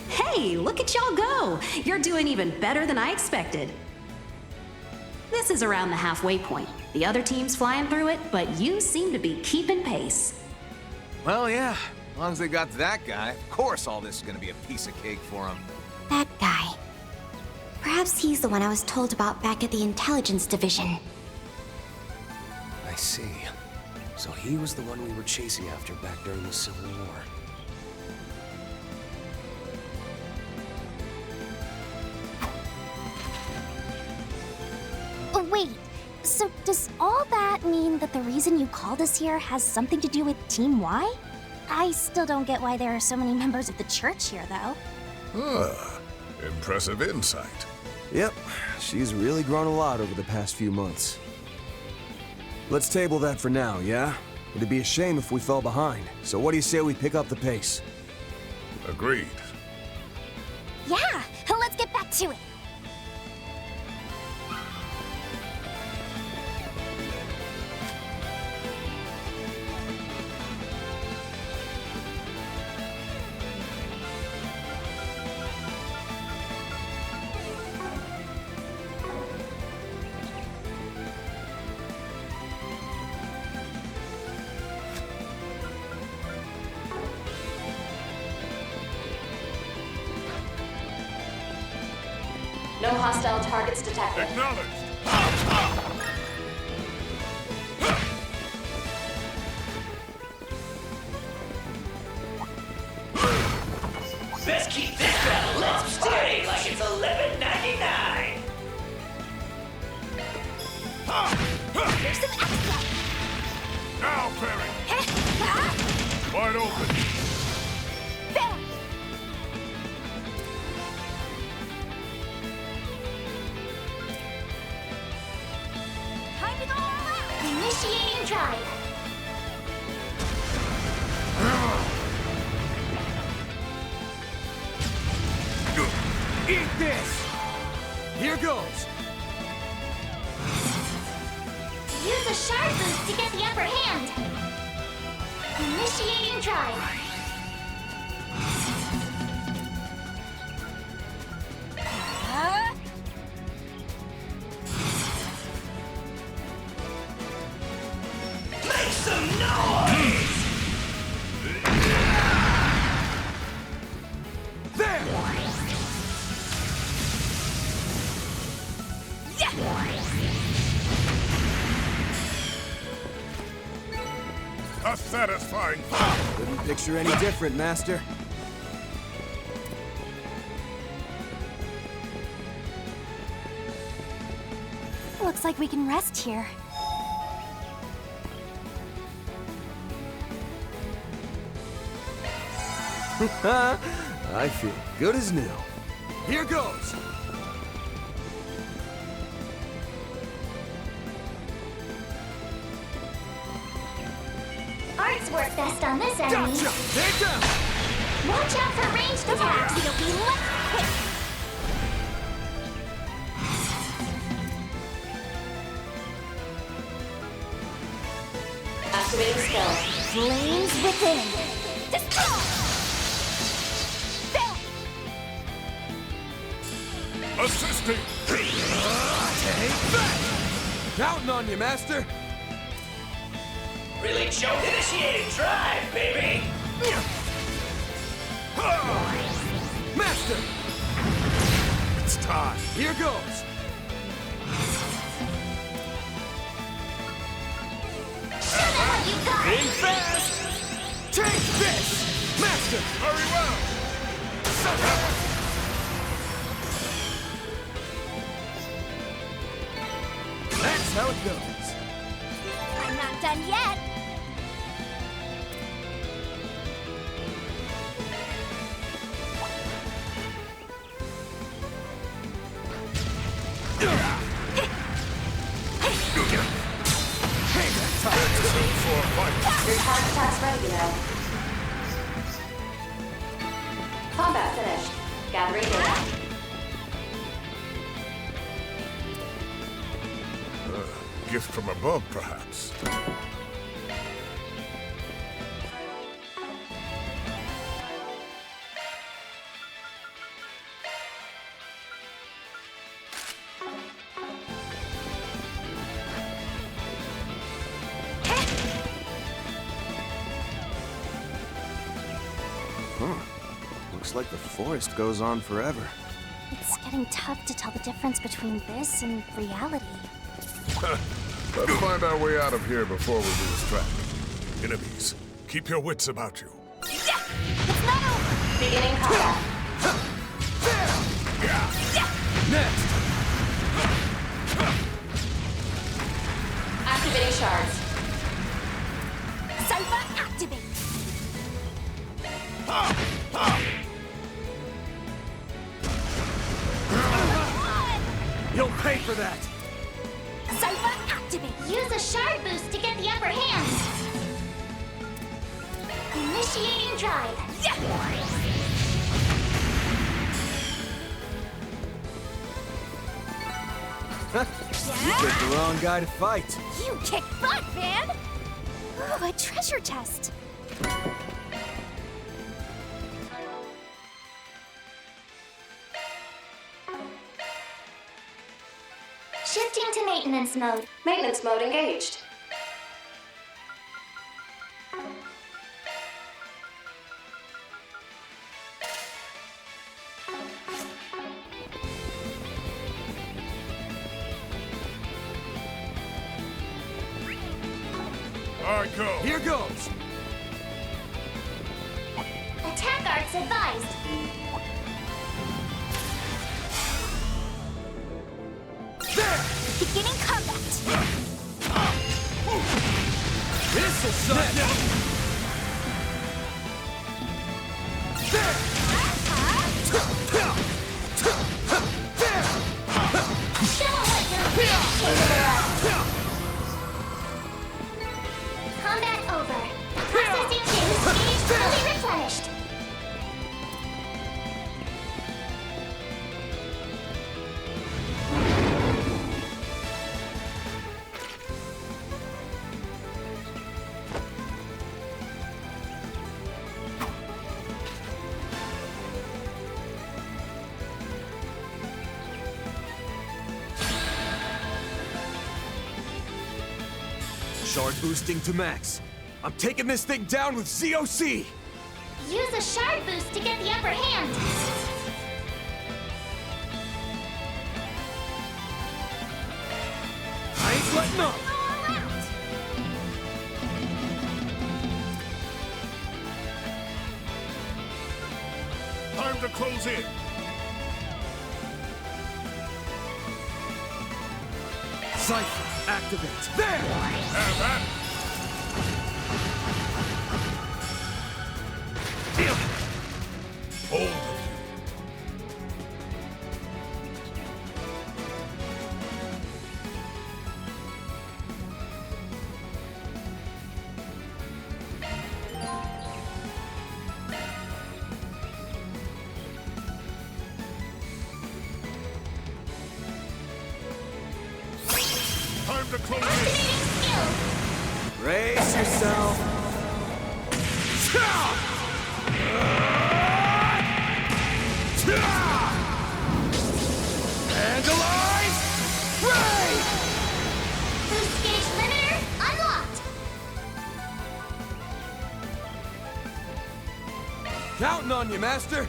Hey, look at y'all go! You're doing even better than I expected. This is around the halfway point. The other team's flying through it, but you seem to be keeping pace. Well, yeah. As long as they got that guy, of course all this is gonna be a piece of cake for them. That guy. Perhaps he's the one I was told about back at the intelligence division. I see. So he was the one we were chasing after back during the Civil War. Oh, wait. So does all that mean that the reason you called us here has something to do with Team Y? I still don't get why there are so many members of the church here, though. Ah, impressive insight. Yep, she's really grown a lot over the past few months. Let's table that for now, yeah? It'd be a shame if we fell behind, so what do you say we pick up the pace? Agreed. Yeah, let's get back to it. No hostile targets detected. Acknowledged. Let's keep this battle up steady like it's $11.99. Here's some extra. Now, Perry. Wide open. There. Time to go all out. Initiating drive. Eat this! Here goes! Use a shard boost to get the upper hand. Initiating drive. Make some noise! There! A satisfying. Couldn't picture any different, Master. Looks like we can rest here. I feel good as new. Here goes! Arts work best on this enemy. Gotcha! Take down! Watch out for ranged attacks. It'll be less quick. Activating skill. Flames within. Destroy! There. Assisting. Take that! Counting on you, Master! Really choke initiating drive, baby! Master! It's time. Here goes! You got Being fast! Take this! Master! Very well. That's how it goes. I'm not done yet. For a fight. Your charge attack's ready, you know. Combat finished. Gathering data. Gift from above, perhaps. Looks like the forest goes on forever. It's getting tough to tell the difference between this and reality. Let's find our way out of here before we lose track. Enemies, keep your wits about you. It's not over. Beginning combat. Next! Activating shards. Cypher activate. for that! Cypher, activate! Use a shard boost to get the upper hand. Initiating drive. You picked the wrong guy to fight. You kick butt, man! Ooh, a treasure chest. Shifting to maintenance mode. Maintenance mode engaged. All right, go. Here goes! Attack arts advised. Beginning combat. This'll suck! Show what you're really capable of. Combat over. Processing juice gauge fully replenished. Shard boosting to max. I'm taking this thing down with ZOC! Use a shard boost to get the upper hand. I ain't letting up! All out. Time to close in. Cypher, activate. There! Have that. Hold of you. Time to close in. Activating skill. Brace yourself. Vandalize! Raid! Boost gauge limiter unlocked. Counting on you, Master.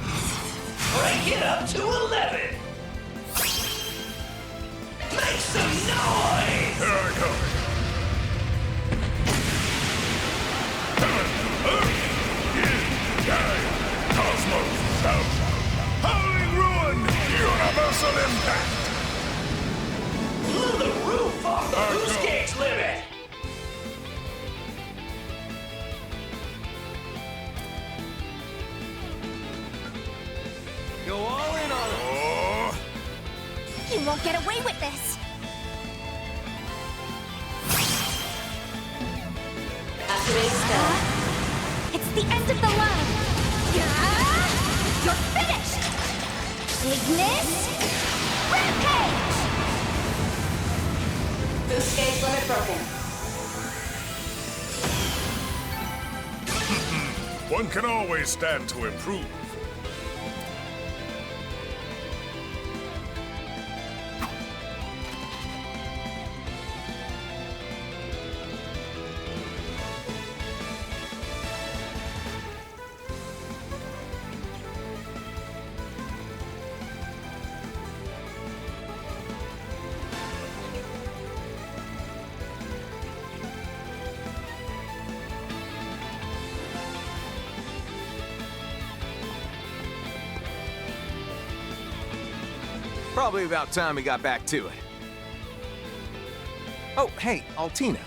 Break it up to 11. Make some noise. Here I come. Cosmos, out. Howling ruin, universal impact. Blew the roof off the boost gauge limit. Go all in on it. Oh, You won't get away with this. Activating spell. It's the end of the line. You're finished. Ignis, rampage. Boost gauge limit broken. one can always stand to improve. Probably about time we got back to it. Oh, hey, Altina.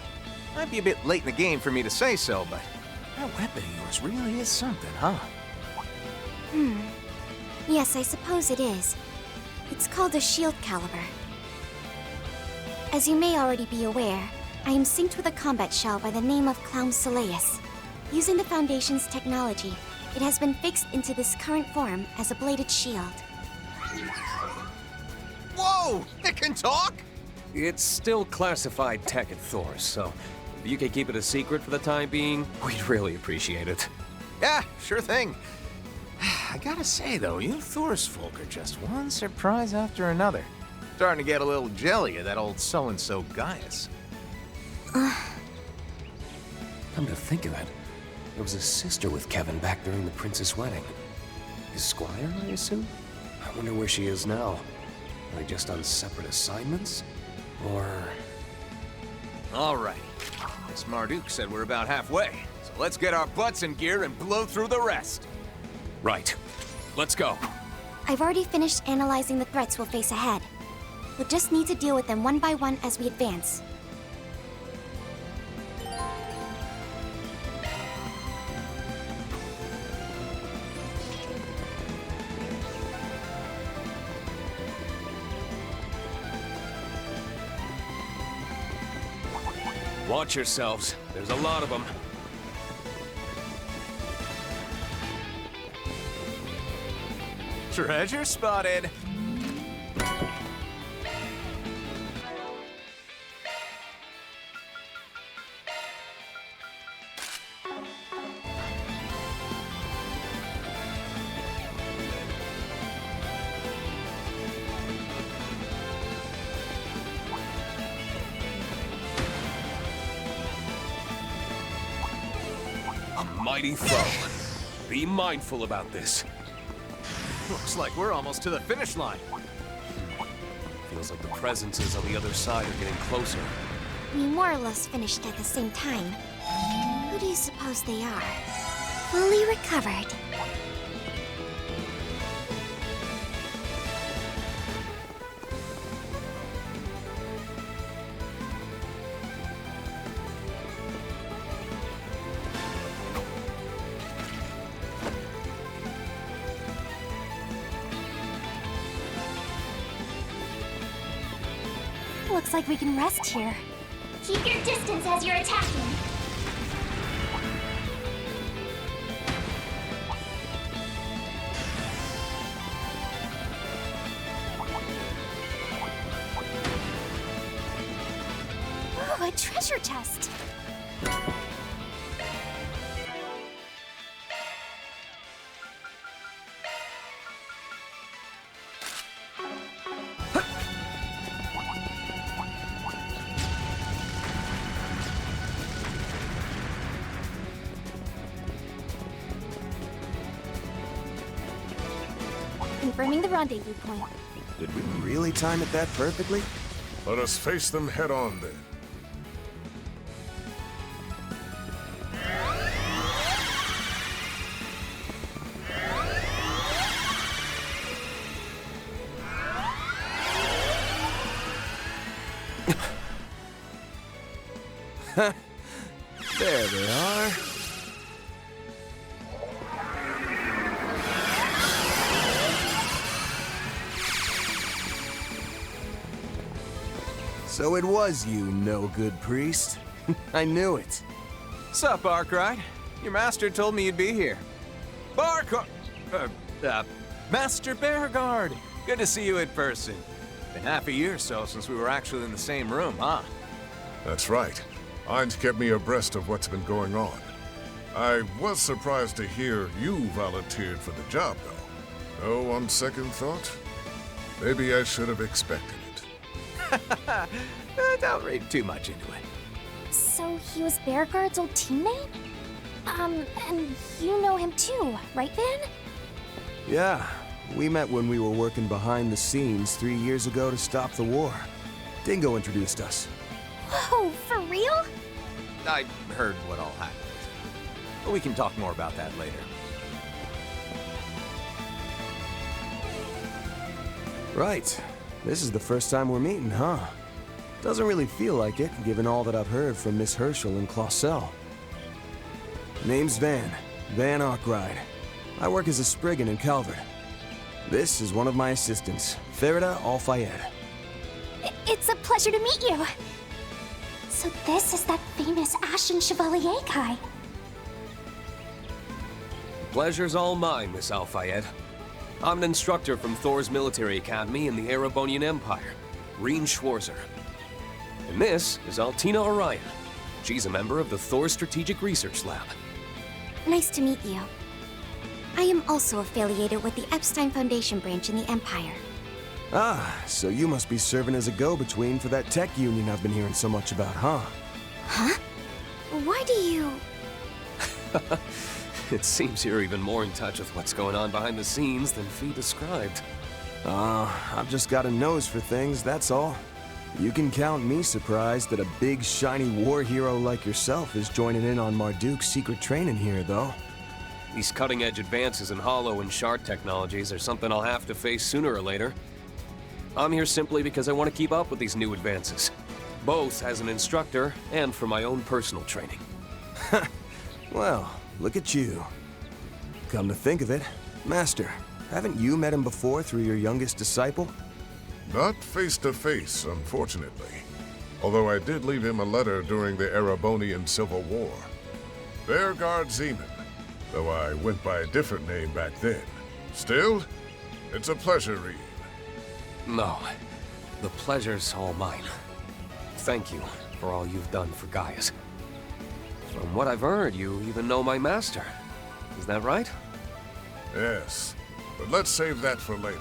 Might be a bit late in the game for me to say so, but that weapon of yours really is something, huh? Yes, I suppose it is. It's called a shield caliber. As you may already be aware, I am synced with a combat shell by the name of Clown Soleus. Using the Foundation's technology, it has been fixed into this current form as a bladed shield. Whoa! It can talk? It's still classified tech at Thor, so if you could keep it a secret for the time being, we'd really appreciate it. Yeah, sure thing. I gotta say, though, you Thor's folk are just one surprise after another. Starting to get a little jelly of that old so-and-so Gaius. Come to think of it, there was a sister with Kevin back during the prince's wedding. His squire, I assume? I wonder where she is now. Are they just on separate assignments? Or... Alright. Miss Marduk said we're about halfway, so let's get our butts in gear and blow through the rest. Right. Let's go. I've already finished analyzing the threats we'll face ahead. We'll just need to deal with them one by one as we advance. Watch yourselves. There's a lot of them. Treasure spotted! Mighty foe. Be mindful about this. Looks like we're almost to the finish line. Feels like the presences on the other side are getting closer. We more or less finished at the same time. Who do you suppose they are? Fully recovered. Looks like we can rest here. Keep your distance as you're attacking. Ooh, a treasure chest. Confirming the rendezvous point. Did we really time it that perfectly? Let us face them head on then. There they are. So it was you, no-good priest. I knew it. Sup, Arkwright? Your master told me you'd be here. Master Beauregard! Good to see you in person. Been half a year or so since we were actually in the same room, huh? That's right. Ain's kept me abreast of what's been going on. I was surprised to hear you volunteered for the job, though. Oh, on second thought, maybe I should have expected it. Don't read too much into it. So he was Beauregard's old teammate? And you know him too, right, Van? Yeah, we met when we were working behind the scenes 3 years ago to stop the war. Dingo introduced us. Whoa, for real? I heard what all happened. But we can talk more about that later. Right. This is the first time we're meeting, huh? Doesn't really feel like it, given all that I've heard from Miss Herschel and Clausel. Name's Van Arkwright. I work as a Spriggan in Calvert. This is one of my assistants, Farida Al-Fayed. It's a pleasure to meet you. So this is that famous Ashen Chevalier guy. Pleasure's all mine, Miss Al-Fayed. I'm an instructor from Thor's military academy in the Erebonian Empire, Reen Schwarzer. And this is Altina Orion. She's a member of the Thor Strategic Research Lab. Nice to meet you. I am also affiliated with the Epstein Foundation branch in the Empire. Ah, so you must be serving as a go-between for that tech union I've been hearing so much about, huh? Huh? Why do you... It seems you're even more in touch with what's going on behind the scenes than Fee described. I've just got a nose for things, that's all. You can count me surprised that a big, shiny war hero like yourself is joining in on Marduk's secret training here, though. These cutting-edge advances in hollow and shard technologies are something I'll have to face sooner or later. I'm here simply because I want to keep up with these new advances, both as an instructor and for my own personal training. Well, look at you. Come to think of it, Master, haven't you met him before through your youngest disciple? Not face to face, unfortunately. Although I did leave him a letter during the Erebonian Civil War. Bearguard Zeman, though I went by a different name back then. Still, it's a pleasure, Reed. No, the pleasure's all mine. Thank you for all you've done for Gaius. From what I've heard, you even know my master. Is that right? Yes, but let's save that for later.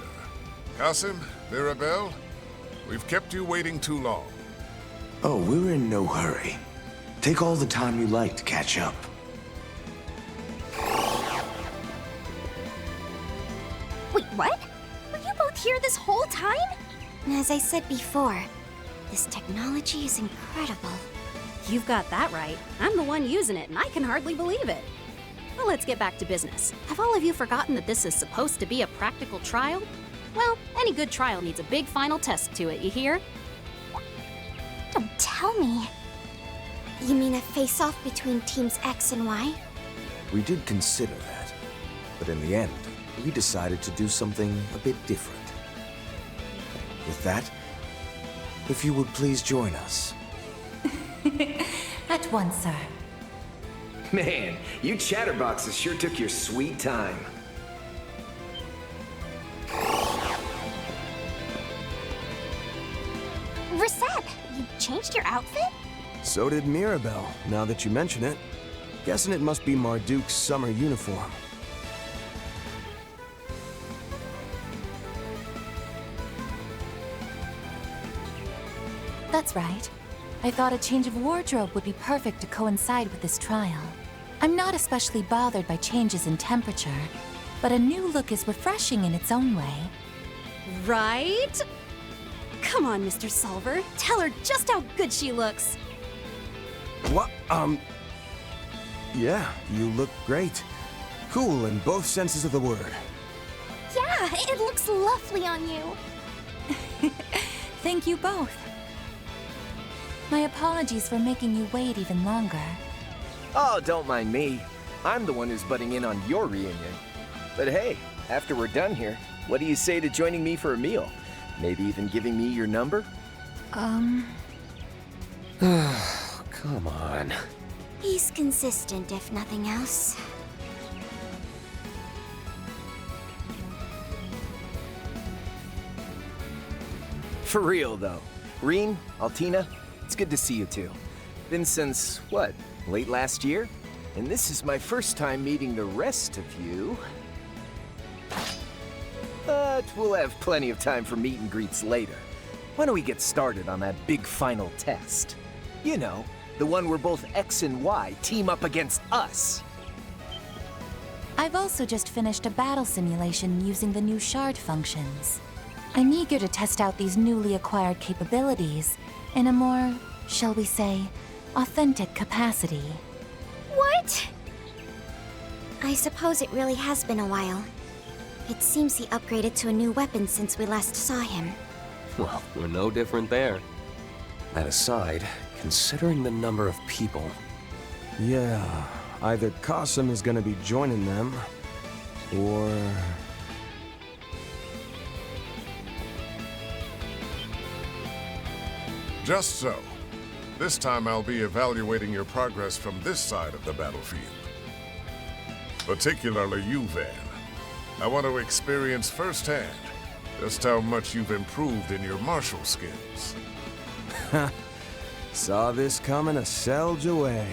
Qasim, Mirabelle, we've kept you waiting too long. Oh, we're in no hurry. Take all the time you like to catch up. Wait, what? Were you both here this whole time? As I said before, this technology is incredible. You've got that right. I'm the one using it, and I can hardly believe it. Well, let's get back to business. Have all of you forgotten that this is supposed to be a practical trial? Well, any good trial needs a big final test to it, you hear? Don't tell me. You mean a face-off between teams X and Y? We did consider that, but in the end, we decided to do something a bit different. With that, if you would please join us. At once, sir. Man, you chatterboxes sure took your sweet time. Reset, you changed your outfit? So did Mirabelle, now that you mention it. Guessing it must be Marduk's summer uniform. That's right. I thought a change of wardrobe would be perfect to coincide with this trial. I'm not especially bothered by changes in temperature, but a new look is refreshing in its own way. Right? Come on, Mr. Solver. Tell her just how good she looks. What? Yeah, you look great. Cool in both senses of the word. Yeah, it looks lovely on you. Thank you both. My apologies for making you wait even longer. Oh, don't mind me. I'm the one who's butting in on your reunion. But hey, after we're done here, what do you say to joining me for a meal? Maybe even giving me your number? Come on. He's consistent, if nothing else. For real, though. Reen, Altina, it's good to see you two. Been since, what, late last year? And this is my first time meeting the rest of you. But we'll have plenty of time for meet and greets later. Why don't we get started on that big final test? You know, the one where both X and Y team up against us. I've also just finished a battle simulation using the new shard functions. I'm eager to test out these newly acquired capabilities in a more, shall we say, authentic capacity. What? I suppose it really has been a while. It seems he upgraded to a new weapon since we last saw him. Well, we're no different there. That aside, considering the number of people... Yeah, either Qasim is gonna be joining them, or... Just so. This time I'll be evaluating your progress from this side of the battlefield. Particularly you, Van. I want to experience firsthand just how much you've improved in your martial skills. Saw this coming a selge away.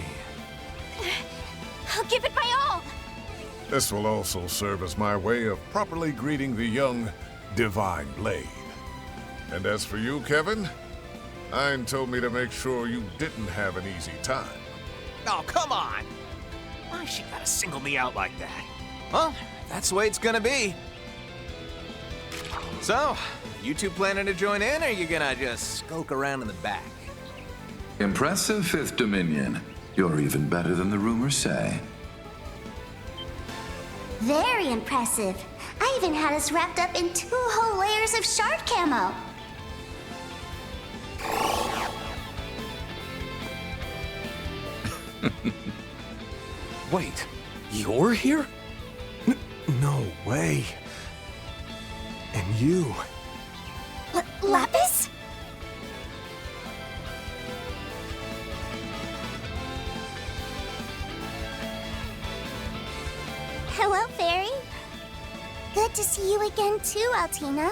I'll give it my all! This will also serve as my way of properly greeting the young Divine Blade. And as for you, Kevin, Ein told me to make sure you didn't have an easy time. Oh, come on! Why she gotta single me out like that? Well, that's the way it's gonna be. So, you two planning to join in, or are you gonna just skulk around in the back? Impressive, Fifth Dominion. You're even better than the rumors say. Very impressive. I even had us wrapped up in 2 whole layers of shard camo. Wait, you're here? No way. And you. Lapis? Hello, Fairy. Good to see you again too, Altina.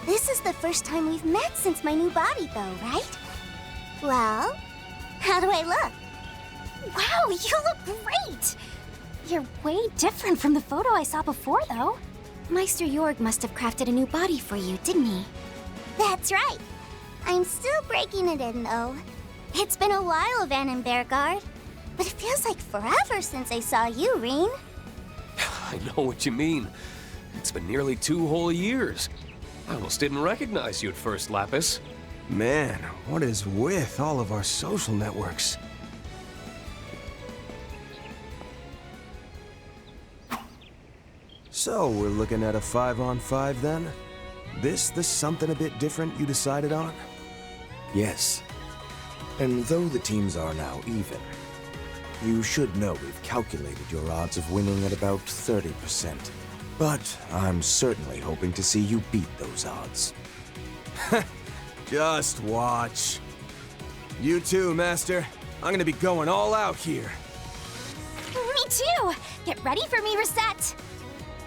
This is the first time we've met since my new body, though, right? Well, how do I look? Wow, you look great! You're way different from the photo I saw before, though. Meister Jorg must have crafted a new body for you, didn't he? That's right. I'm still breaking it in, though. It's been a while, Van and Bearguard. But it feels like forever since I saw you, Reen. I know what you mean. It's been nearly 2 whole years. I almost didn't recognize you at first, Lapis. Man, what is with all of our social networks? So, we're looking at a 5-on-5 then? This the something a bit different you decided on? Yes. And though the teams are now even, you should know we've calculated your odds of winning at about 30%. But I'm certainly hoping to see you beat those odds. Just watch. You too, Master. I'm gonna be going all out here. Me too! Get ready for me, Reset!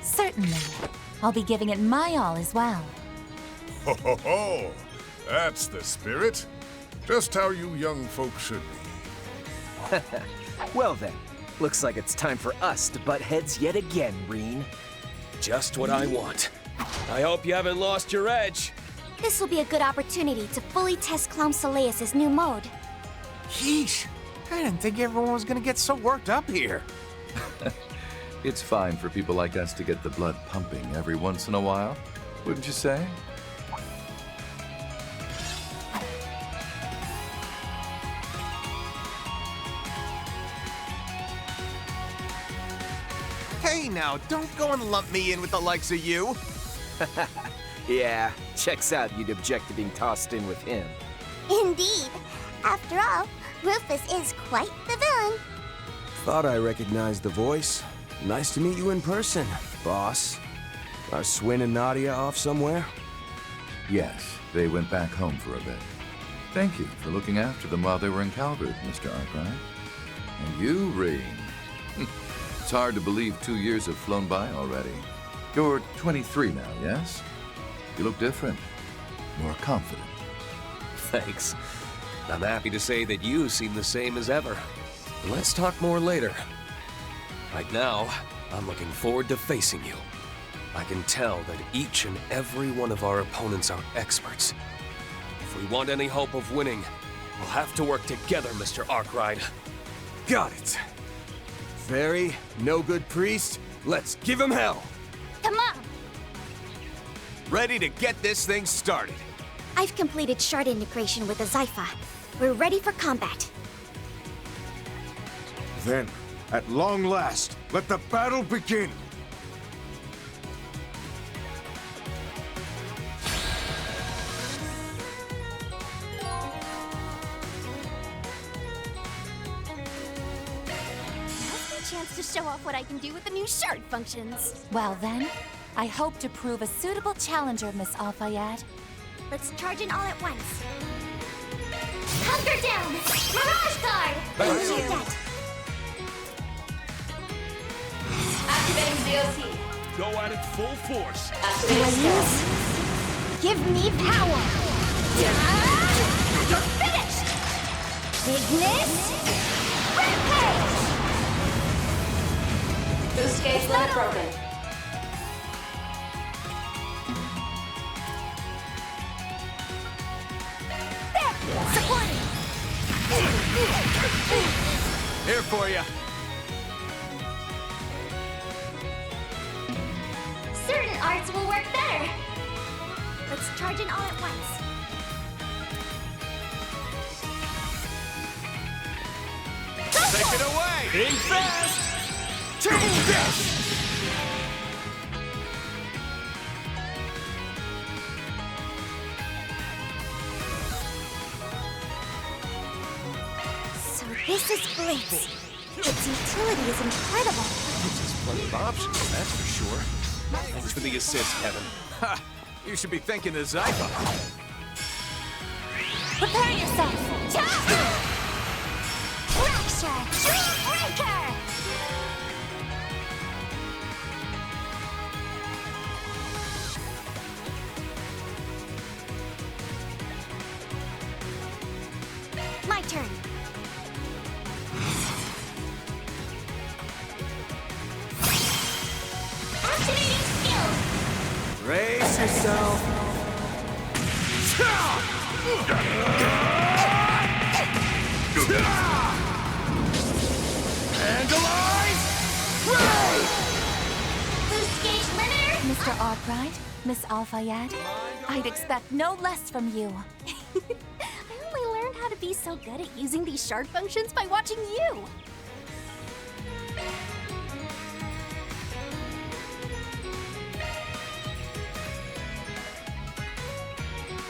Certainly. I'll be giving it my all as well. Ho ho ho! That's the spirit. Just how you young folks should be. Well then, looks like it's time for us to butt heads yet again, Reen. Just what I want. I hope you haven't lost your edge. This will be a good opportunity to fully test Clown Soleus' new mode. Yeesh! I didn't think everyone was gonna get so worked up here. It's fine for people like us to get the blood pumping every once in a while, wouldn't you say? Hey now, don't go and lump me in with the likes of you. Yeah, checks out you'd object to being tossed in with him. Indeed. After all, Rufus is quite the villain. Thought I recognized the voice. Nice to meet you in person, boss. Are Swin and Nadia off somewhere? Yes, they went back home for a bit. Thank you for looking after them while they were in Calvert, Mr. Arkwright. And you, Reen. It's hard to believe 2 years have flown by already. You're 23 now, yes? You look different. More confident. Thanks. I'm happy to say that you seem the same as ever. Let's talk more later. Right now, I'm looking forward to facing you. I can tell that each and every one of our opponents are experts. If we want any hope of winning, we'll have to work together, Mr. Arkwright. Got it. Fairy, no good priest, let's give him hell. Come on! Ready to get this thing started. I've completed shard integration with the Zypha. We're ready for combat. Then, at long last, let the battle begin! Chance to show off what I can do with the new shard functions. Well then, I hope to prove a suitable challenger, Miss Al-Fayed. Let's charge in all at once. Hunker down! Mirage Guard! Activating ZOT. Go at it full force. Activating stealth. Give me power! You're finished! Ignis! Rampage! Boost gauge limit broken. There! Supporting! Here for you. Certain arts will work better. Let's charge in all at once. Take it away. Being fast! Take this. So this is Blitz. Its utility is incredible. Gives us plenty of options, that's for sure. Thanks for the assist, Kevin. Ha! You should be thanking the Zypher. Prepare yourself! Fracture! Dream Breaker! My turn. Activating skills! Brace yourself. Boost gauge limiter! Mr. Arkwright, Miss Al-Fayed, I'd expect no less from you. I only learned how to be so good at using these shard functions by watching you.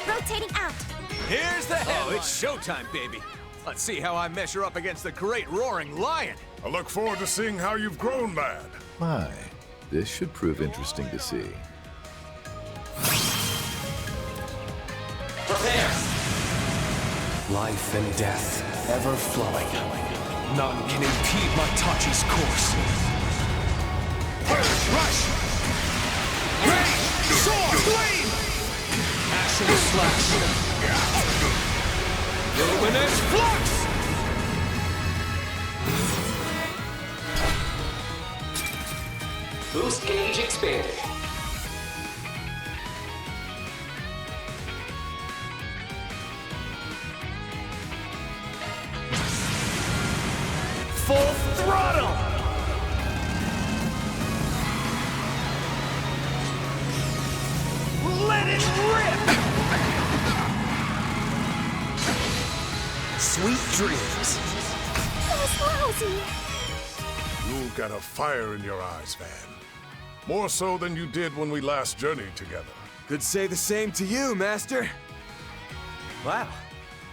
Rotating out! Here's the headline. Oh, it's showtime, baby. Let's see how I measure up against the great roaring lion. I look forward to seeing how you've grown, lad. My, this should prove interesting to see. Prepare! Life and death, ever flowing. None can impede Matachi's course. Rush! Ready! Sword! Flame! Ashen slash! Luminous flux! Boost gauge expanded. Full throttle! Let it rip! Sweet dreams. That was lousy! You've got a fire in your eyes, Van. More so than you did when we last journeyed together. Could say the same to you, Master. Wow,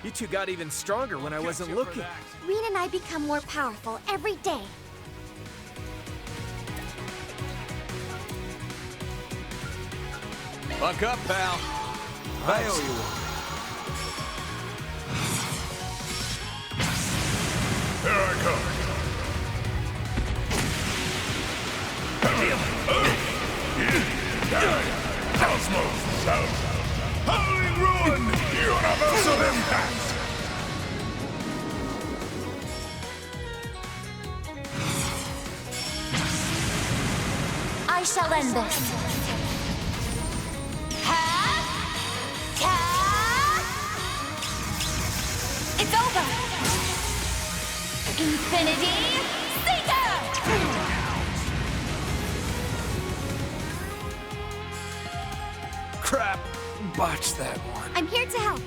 you two got even stronger when I wasn't looking. Rean and I become more powerful every day. Buck up, pal. I owe you one. Here I come. Cosmos! Howling Ruin! Universal Impact! I shall end this. It's over! Infinity Seeker! Crap, botched that one. I'm here to help.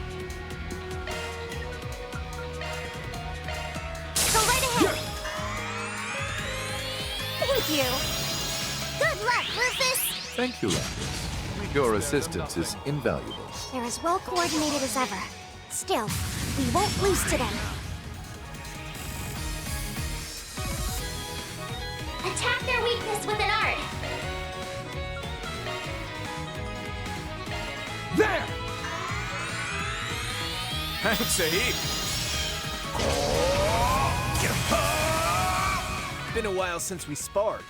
Go right ahead. Thank you. Good luck, Rufus. Thank you, Lapis. Your assistance is invaluable. They're as well coordinated as ever. Still, we won't lose to them. Attack their weakness with an art. There! Thanks a heap. Been a while since we sparred.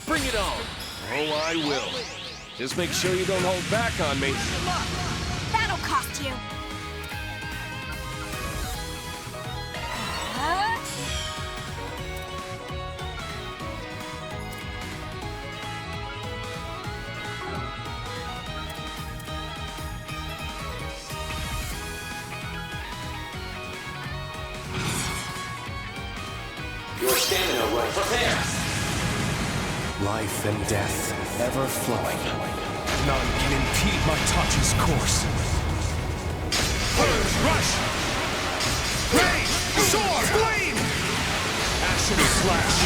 Bring it on. Oh, I will. Just make sure you don't hold back on me. That'll cost you. Your stamina will prepare. Life and death, ever flowing. None can impede my Tachi's course. Purge, rush! Rain! Sword! Flame! Ashen slash!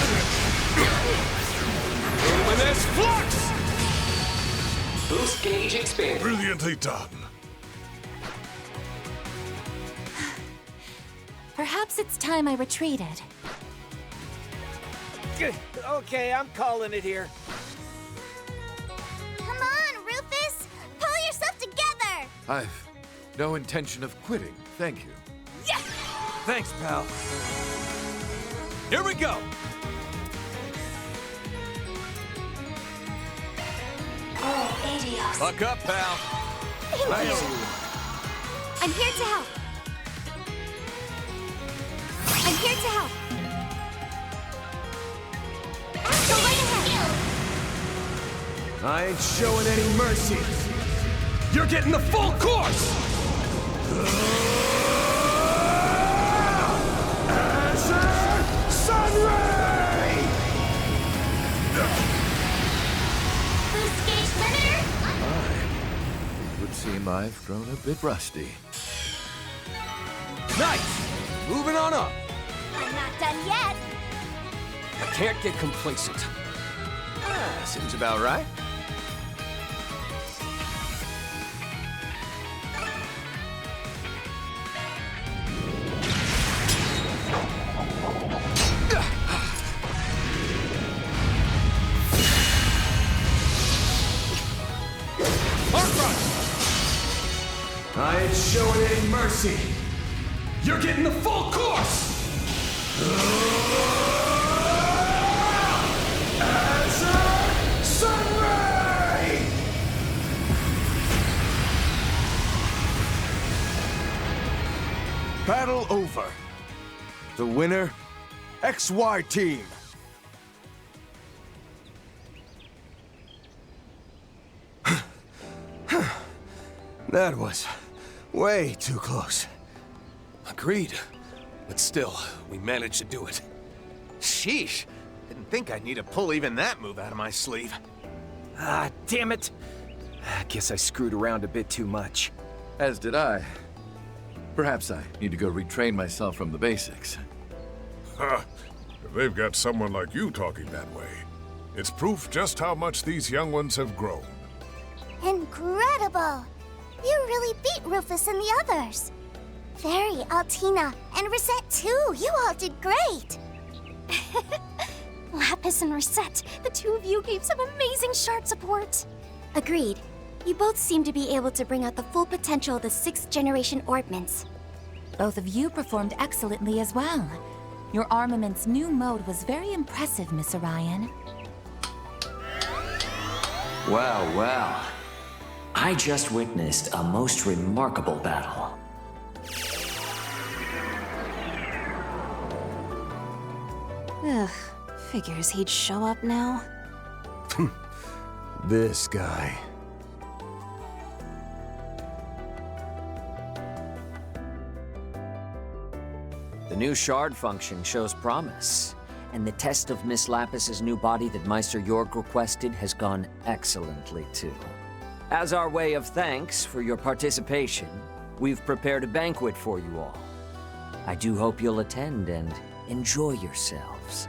Luminous flux! Boost gauge expanded. Brilliantly done. Perhaps it's time I retreated. Okay, I'm calling it here. Come on, Rufus! Pull yourself together! I've no intention of quitting, thank you. Thanks, pal. Here we go! Oh, idios. Buck up, pal. Thank you. I'm here to help. I'm here to help. Go right ahead. I ain't showing any mercy. You're getting the full course! Sunray! Boost gauge limiter! It would seem I've grown a bit rusty. Nice! Moving on up. I'm not done yet. I can't get complacent. Seems about right. I ain't showing any mercy. You're getting the full course! Sunray! Battle over. The winner, XY team. That was way too close. Agreed. But still, we managed to do it. Sheesh. Didn't think I'd need to pull even that move out of my sleeve. Ah, damn it. I guess I screwed around a bit too much. As did I. Perhaps I need to go retrain myself from the basics. Ha! If they've got someone like you talking that way, it's proof just how much these young ones have grown. Incredible! You really beat Rufus and the others. Fairy, Altina, and Rosette too. You all did great. Lapis and Rosette, the two of you gave some amazing shard support. Agreed. You both seem to be able to bring out the full potential of the 6th generation orbments. Both of you performed excellently as well. Your armament's new mode was very impressive, Miss Orion. Well, well. I just witnessed a most remarkable battle. Ugh, figures he'd show up now. This guy. The new shard function shows promise, and the test of Miss Lapis's new body that Meister Yorg requested has gone excellently too. As our way of thanks for your participation, we've prepared a banquet for you all. I do hope you'll attend and enjoy yourselves.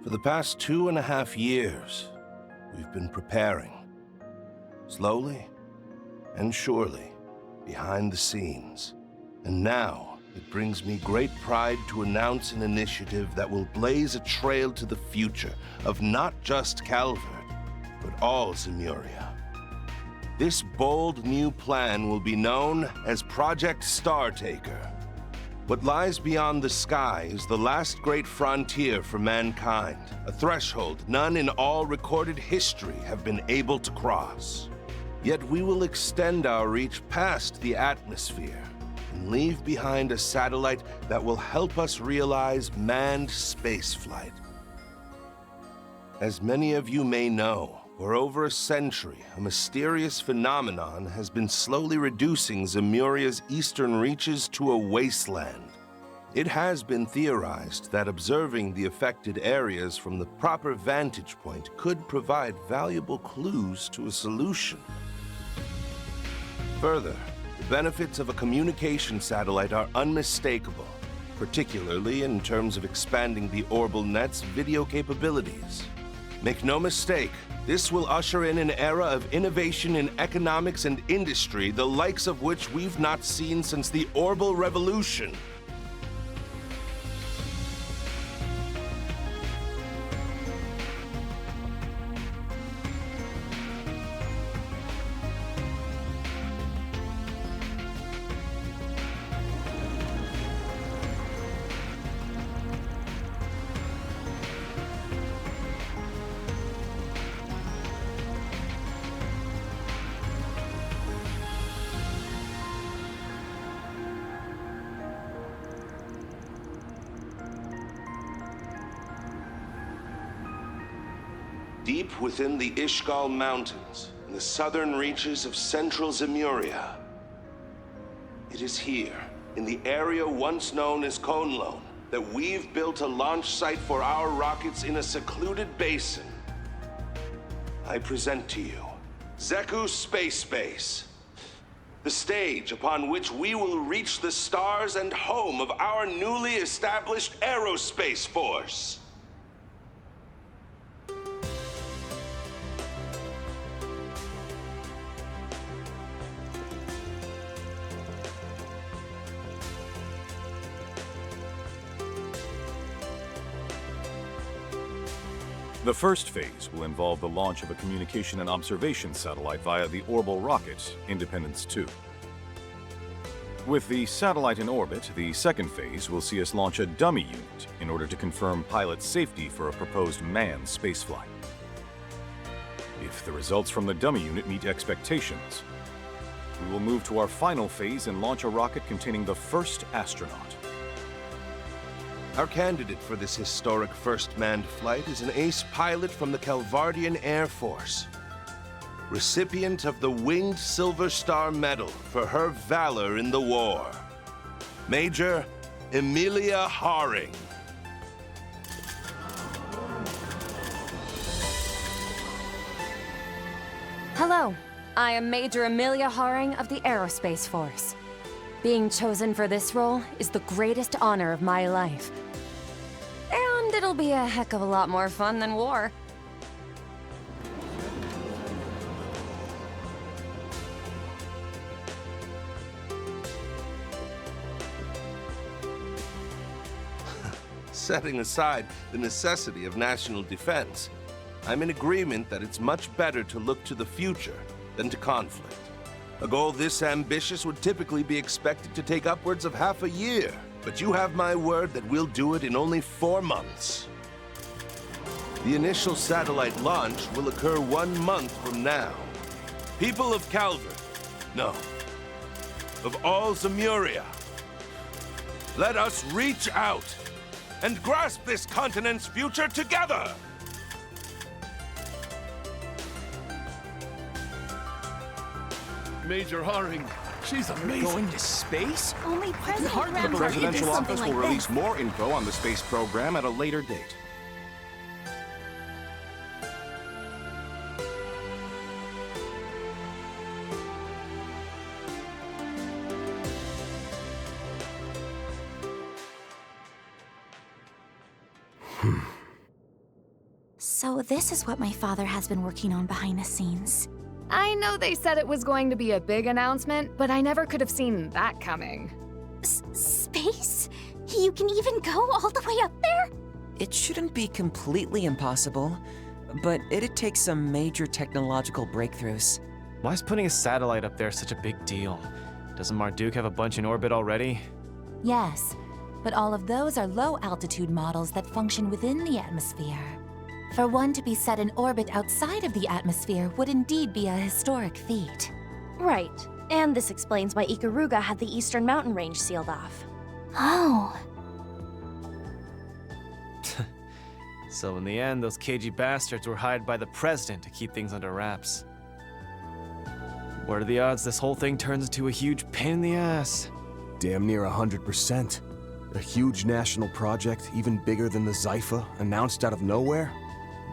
For the past 2.5 years, we've been preparing. Slowly and surely, behind the scenes. And now, it brings me great pride to announce an initiative that will blaze a trail to the future of not just Calvert, but all Zemuria. This bold new plan will be known as Project Startaker. What lies beyond the sky is the last great frontier for mankind, a threshold none in all recorded history have been able to cross. Yet we will extend our reach past the atmosphere and leave behind a satellite that will help us realize manned spaceflight. As many of you may know, for over a century, a mysterious phenomenon has been slowly reducing Zemuria's eastern reaches to a wasteland. It has been theorized that observing the affected areas from the proper vantage point could provide valuable clues to a solution. Further, the benefits of a communication satellite are unmistakable, particularly in terms of expanding the Orbital Net's video capabilities. Make no mistake, this will usher in an era of innovation in economics and industry, the likes of which we've not seen since the Orbital Revolution. Deep within the Ishgal Mountains, in the southern reaches of central Zemuria. It is here, in the area once known as Conlone, that we've built a launch site for our rockets in a secluded basin. I present to you Zeku Space Base, the stage upon which we will reach the stars and home of our newly established aerospace force. The first phase will involve the launch of a communication and observation satellite via the orbital rocket, Independence 2. With the satellite in orbit, the second phase will see us launch a dummy unit in order to confirm pilot safety for a proposed manned spaceflight. If the results from the dummy unit meet expectations, we will move to our final phase and launch a rocket containing the first astronaut. Our candidate for this historic first manned flight is an ace pilot from the Calvardian Air Force, recipient of the Winged Silver Star Medal for her valor in the war, Major Emilia Haring. Hello, I am Major Emilia Haring of the Aerospace Force. Being chosen for this role is the greatest honor of my life. And it'll be a heck of a lot more fun than war. Setting aside the necessity of national defense, I'm in agreement that it's much better to look to the future than to conflict. A goal this ambitious would typically be expected to take upwards of half a year, but you have my word that we'll do it in only 4 months. The initial satellite launch will occur 1 month from now. People of Calvert, no, of all Zemuria, let us reach out and grasp this continent's future together! Major Haring, she's amazing. Going to space? Only President The Graham Hardy did presidential something office like will release this. more info on the space program at a later date. So this is what my father has been working on behind the scenes. I know they said it was going to be a big announcement, but I never could have seen that coming. Space? You can even go all the way up there? It shouldn't be completely impossible, but it'd take some major technological breakthroughs. Why is putting a satellite up there such a big deal? Doesn't Marduk have a bunch in orbit already? Yes, but all of those are low-altitude models that function within the atmosphere. For one to be set in orbit outside of the atmosphere would indeed be a historic feat. Right. And this explains why Ikaruga had the Eastern Mountain Range sealed off. Oh. So in the end, those cagey bastards were hired by the president to keep things under wraps. What are the odds this whole thing turns into a huge pain in the ass? Damn near 100%. A huge national project, even bigger than the Zypha, announced out of nowhere?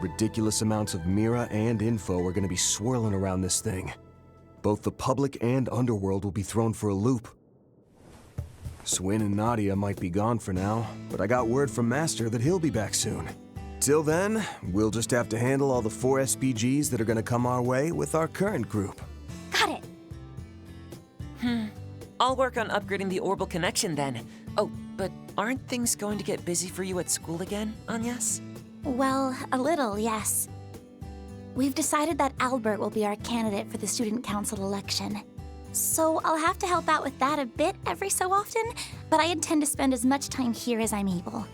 Ridiculous amounts of Mira and info are gonna be swirling around this thing. Both the public and underworld will be thrown for a loop. Swin and Nadia might be gone for now, but I got word from Master that he'll be back soon. Till then, we'll just have to handle all the 4 SPGs that are gonna come our way with our current group. Got it. I'll work on upgrading the orbital connection then. Oh, but aren't things going to get busy for you at school again, Agnes? Well, a little, yes. We've decided that Albert will be our candidate for the student council election. So I'll have to help out with that a bit every so often, but I intend to spend as much time here as I'm able.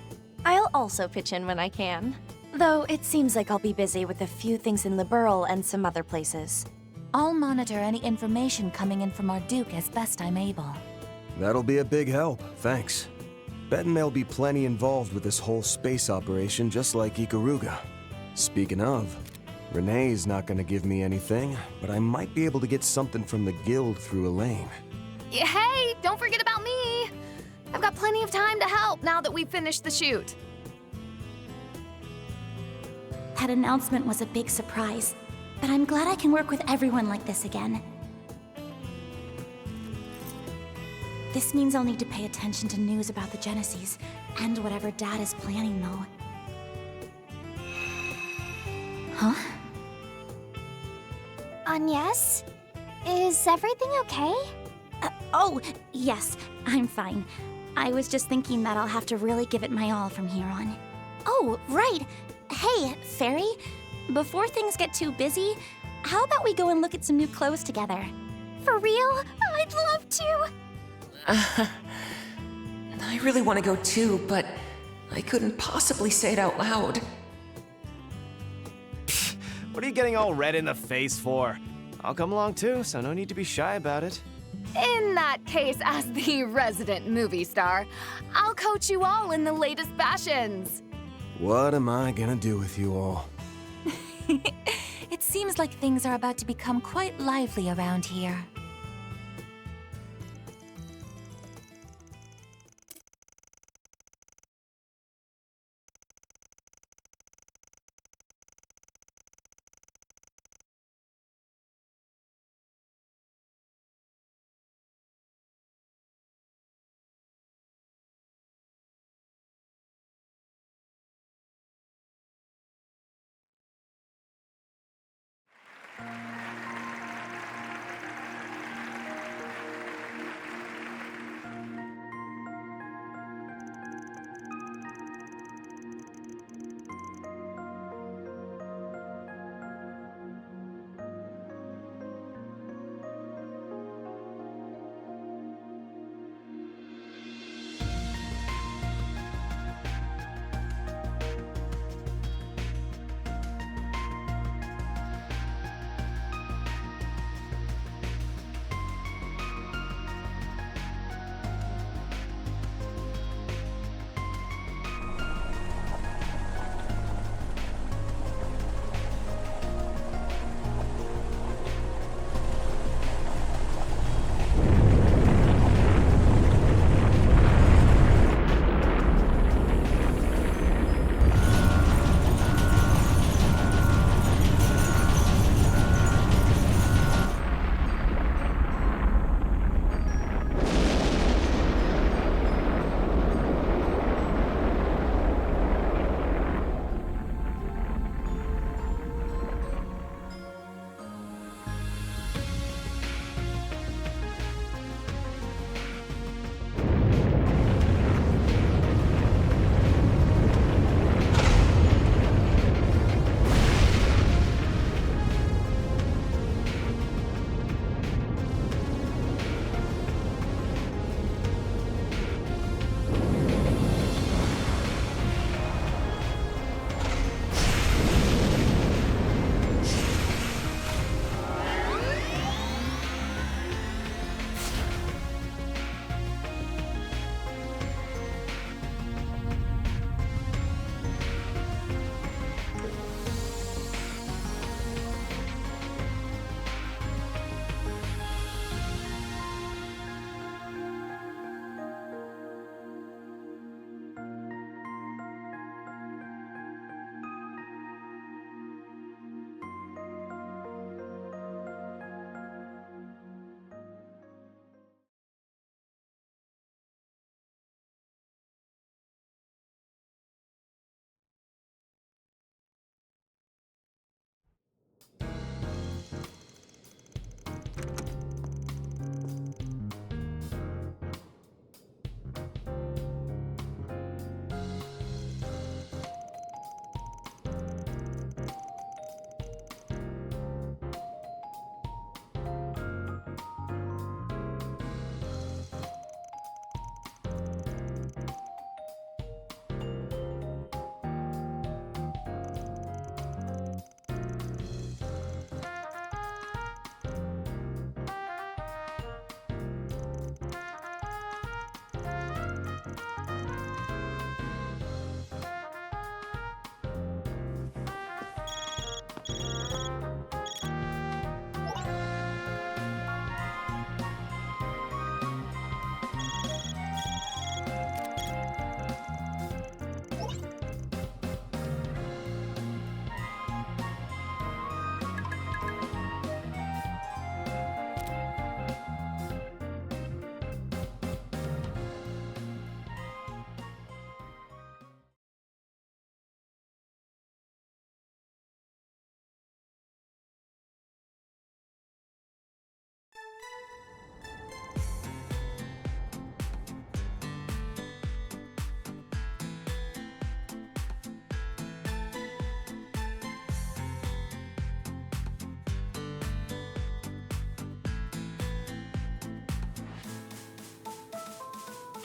I'll also pitch in when I can. Though it seems like I'll be busy with a few things in Liberl and some other places. I'll monitor any information coming in from Marduk as best I'm able. That'll be a big help, thanks. Betting there'll be plenty involved with this whole space operation, just like Ikaruga. Speaking of, Renee's not gonna give me anything, but I might be able to get something from the guild through Elaine. Hey, don't forget about me! I've got plenty of time to help now that we've finished the shoot. That announcement was a big surprise, but I'm glad I can work with everyone like this again. This means I'll need to pay attention to news about the Genesis, and whatever Dad is planning, though. Huh? Agnes? Is everything okay? Oh, yes, I'm fine. I was just thinking that I'll have to really give it my all from here on. Oh, right! Hey, Fairy, before things get too busy, how about we go and look at some new clothes together? For real? I'd love to! I really want to go too, but I couldn't possibly say it out loud. What are you getting all red in the face for? I'll come along too, so no need to be shy about it. In that case, as the resident movie star, I'll coach you all in the latest fashions. What am I gonna do with you all? It seems like things are about to become quite lively around here.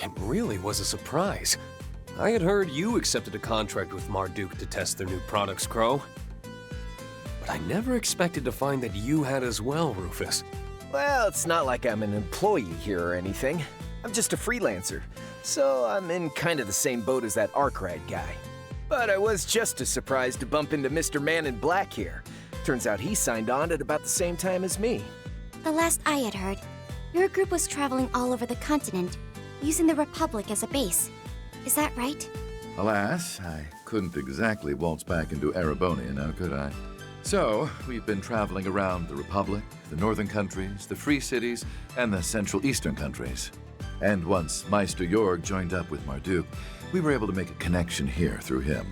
It really was a surprise. I had heard you accepted a contract with Marduk to test their new products, Crow. But I never expected to find that you had as well, Rufus. Well, it's not like I'm an employee here or anything. I'm just a freelancer, so I'm in kind of the same boat as that Arkwright guy. But I was just as surprised to bump into Mr. Man in Black here. Turns out he signed on at about the same time as me. The last I had heard, your group was traveling all over the continent, using the Republic as a base. Is that right? Alas, I couldn't exactly waltz back into Erebonian, now could I? So, we've been traveling around the Republic, the northern countries, the Free Cities, and the Central Eastern countries. And once Meister Jorg joined up with Marduk, we were able to make a connection here through him.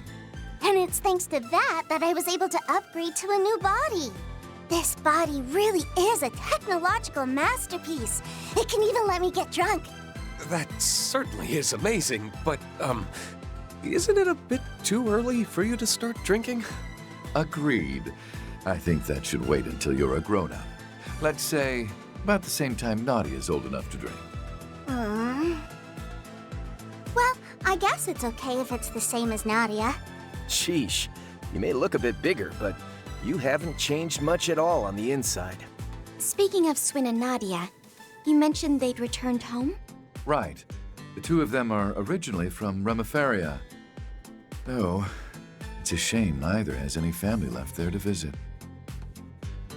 And it's thanks to that I was able to upgrade to a new body. This body really is a technological masterpiece. It can even let me get drunk. That certainly is amazing, but, isn't it a bit too early for you to start drinking? Agreed. I think that should wait until you're a grown-up. Let's say, about the same time Nadia is old enough to drink. Well, I guess it's okay if it's the same as Nadia. Sheesh, you may look a bit bigger, but you haven't changed much at all on the inside. Speaking of Swin and Nadia, you mentioned they'd returned home? Right. The two of them are originally from Remiferia. Though, it's a shame neither has any family left there to visit.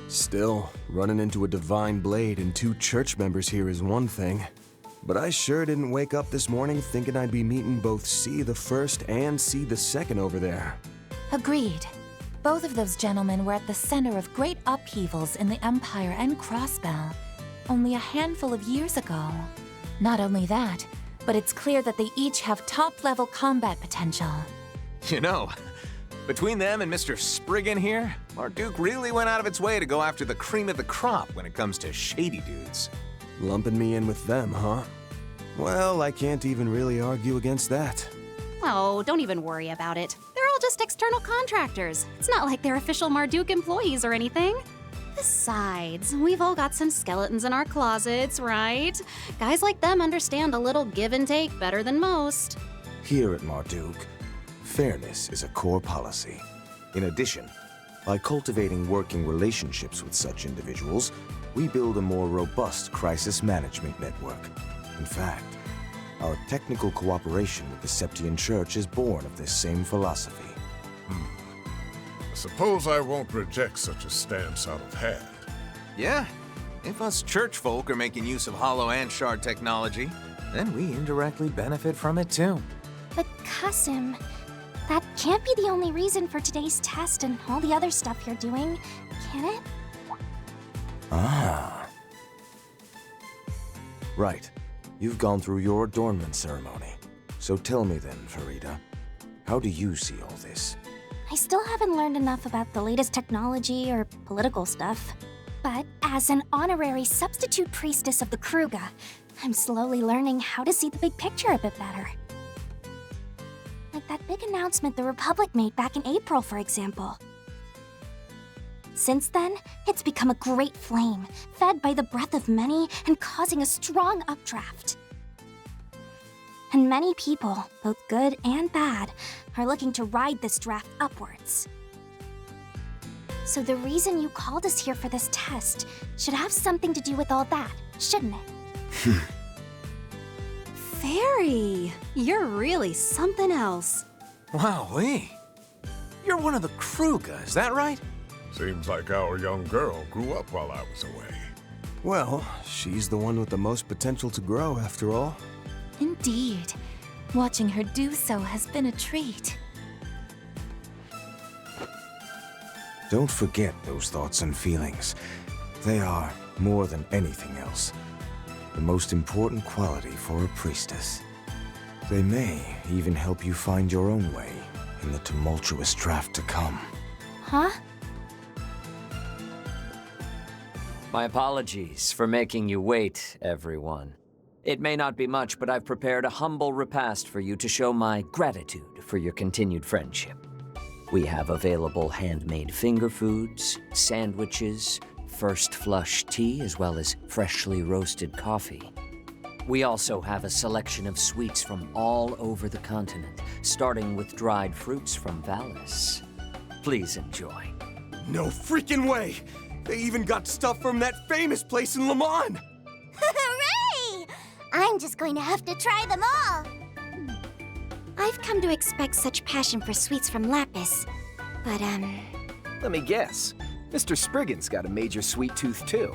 Still, running into a divine blade and 2 church members here is one thing. But I sure didn't wake up this morning thinking I'd be meeting both C the First and C the Second over there. Agreed. Both of those gentlemen were at the center of great upheavals in the Empire and Crossbell only a handful of years ago. Not only that, but it's clear that they each have top-level combat potential. You know, between them and Mr. Spriggan here, Marduk really went out of its way to go after the cream of the crop when it comes to shady dudes. Lumping me in with them, huh? Well, I can't even really argue against that. Oh, don't even worry about it. They're all just external contractors. It's not like they're official Marduk employees or anything. Besides, we've all got some skeletons in our closets, right? Guys like them understand a little give and take better than most. Here at Marduk, fairness is a core policy. In addition, by cultivating working relationships with such individuals, we build a more robust crisis management network. In fact, our technical cooperation with the Septian Church is born of this same philosophy. I suppose I won't reject such a stance out of hand. Yeah, if us church folk are making use of Hollow and Shard technology, then we indirectly benefit from it too. But Kasim, that can't be the only reason for today's test and all the other stuff you're doing, can it? Ah. Right. You've gone through your adornment ceremony. So tell me then, Farida, how do you see all this? I still haven't learned enough about the latest technology or political stuff. But as an honorary substitute priestess of the Kruga, I'm slowly learning how to see the big picture a bit better. Like that big announcement the Republic made back in April, for example. Since then, it's become a great flame, fed by the breath of many and causing a strong updraft. And many people, both good and bad, are looking to ride this draft upwards. So the reason you called us here for this test should have something to do with all that, shouldn't it? Fairy, you're really something else. Wowee! You're one of the Kruga, is that right? Seems like our young girl grew up while I was away. Well, she's the one with the most potential to grow, after all. Indeed. Watching her do so has been a treat. Don't forget those thoughts and feelings. They are, more than anything else, the most important quality for a priestess. They may even help you find your own way in the tumultuous draft to come. Huh? My apologies for making you wait, everyone. It may not be much, but I've prepared a humble repast for you to show my gratitude for your continued friendship. We have available handmade finger foods, sandwiches, first flush tea, as well as freshly roasted coffee. We also have a selection of sweets from all over the continent, starting with dried fruits from Valis. Please enjoy. No freaking way! They even got stuff from that famous place in Le Mans! Hooray! I'm just going to have to try them all. I've come to expect such passion for sweets from Lapis. But, Let me guess. Mr. Spriggan's got a major sweet tooth, too.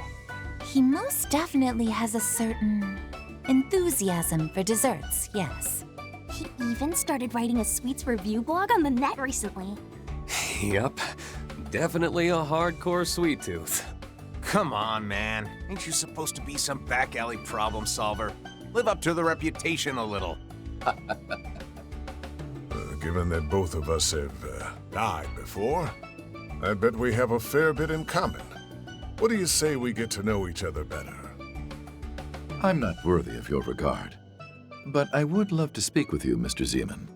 He most definitely has a certain enthusiasm for desserts, yes. He even started writing a sweets review blog on the net recently. Yup. Definitely a hardcore sweet tooth. Come on, man. Ain't you supposed to be some back alley problem solver? Live up to the reputation a little. Given that both of us have died before, I bet we have a fair bit in common. What do you say we get to know each other better? I'm not worthy of your regard, but I would love to speak with you, Mr. Zeman.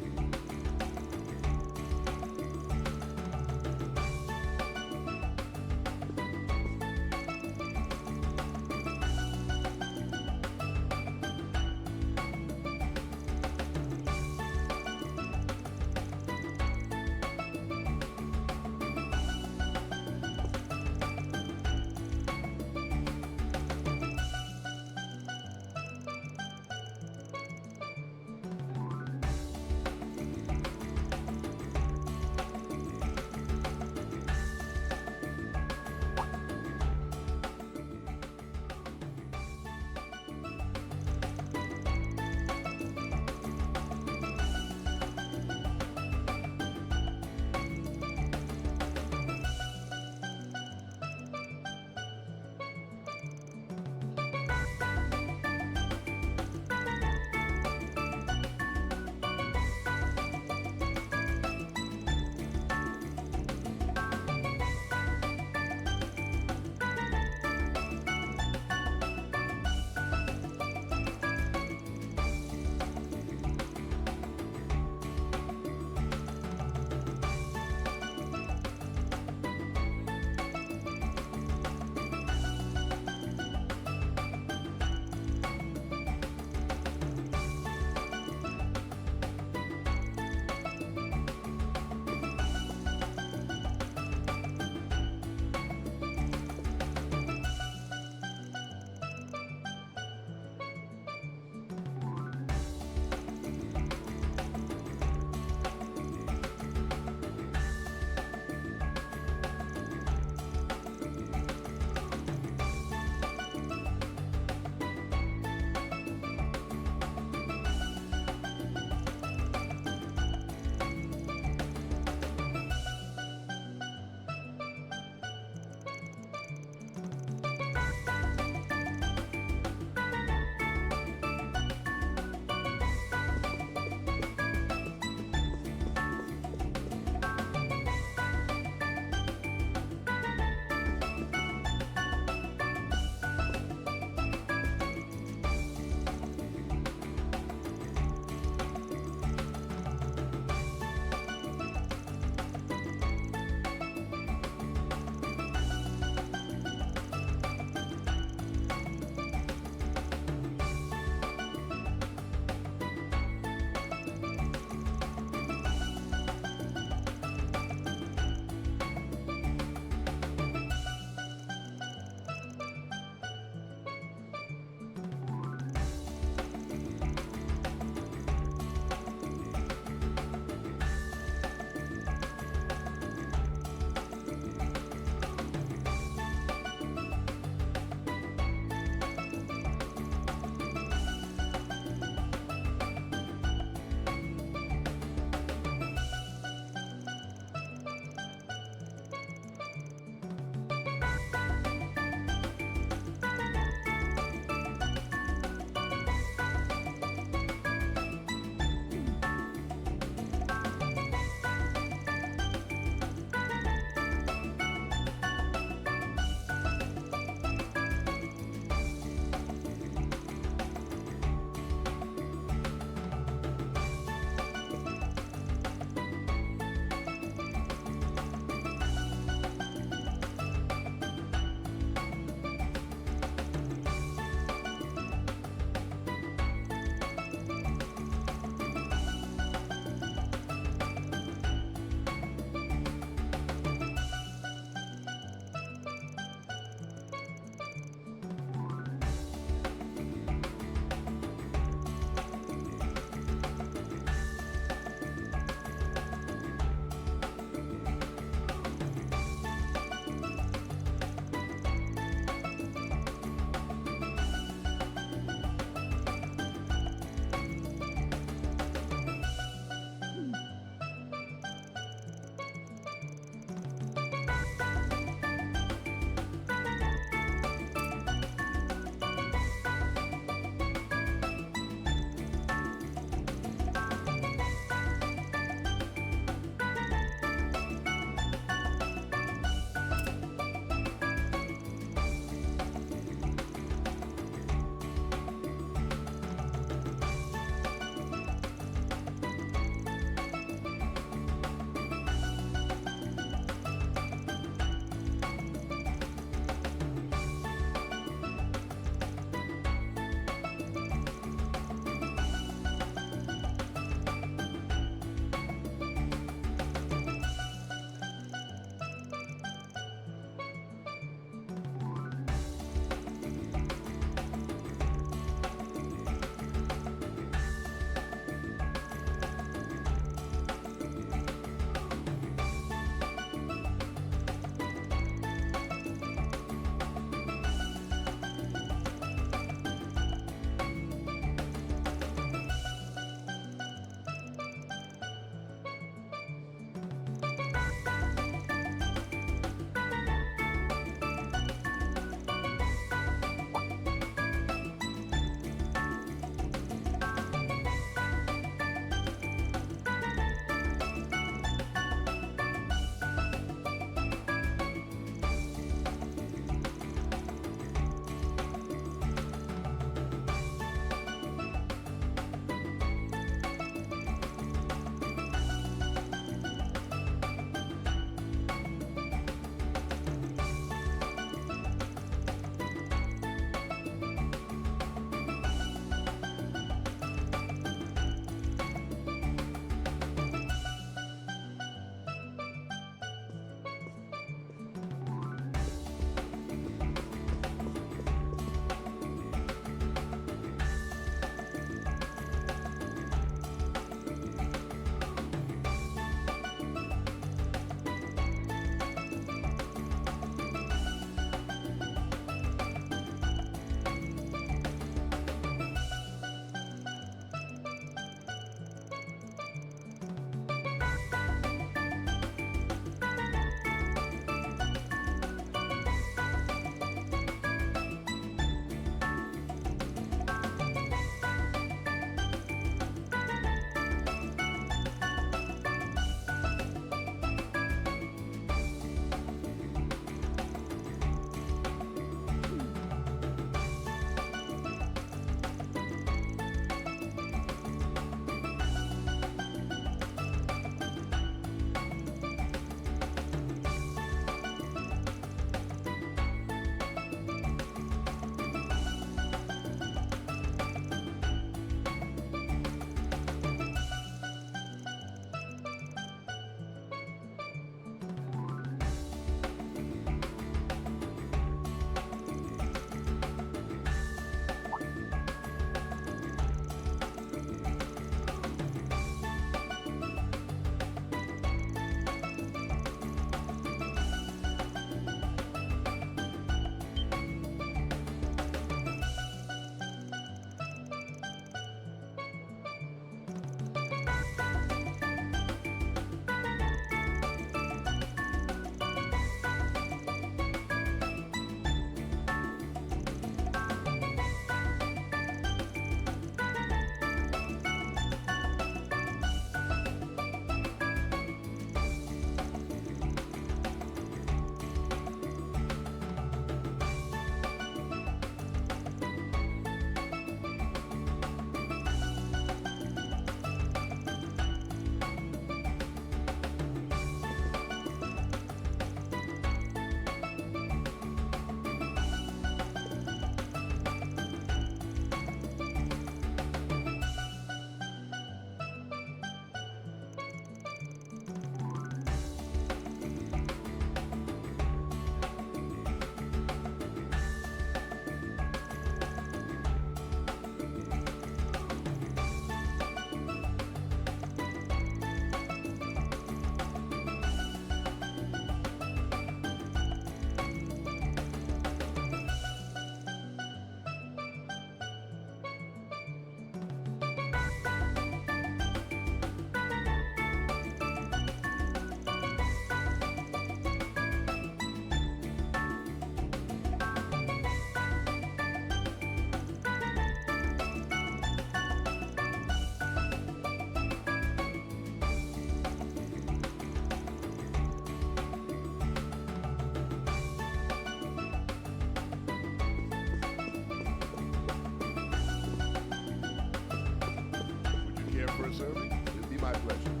My pleasure.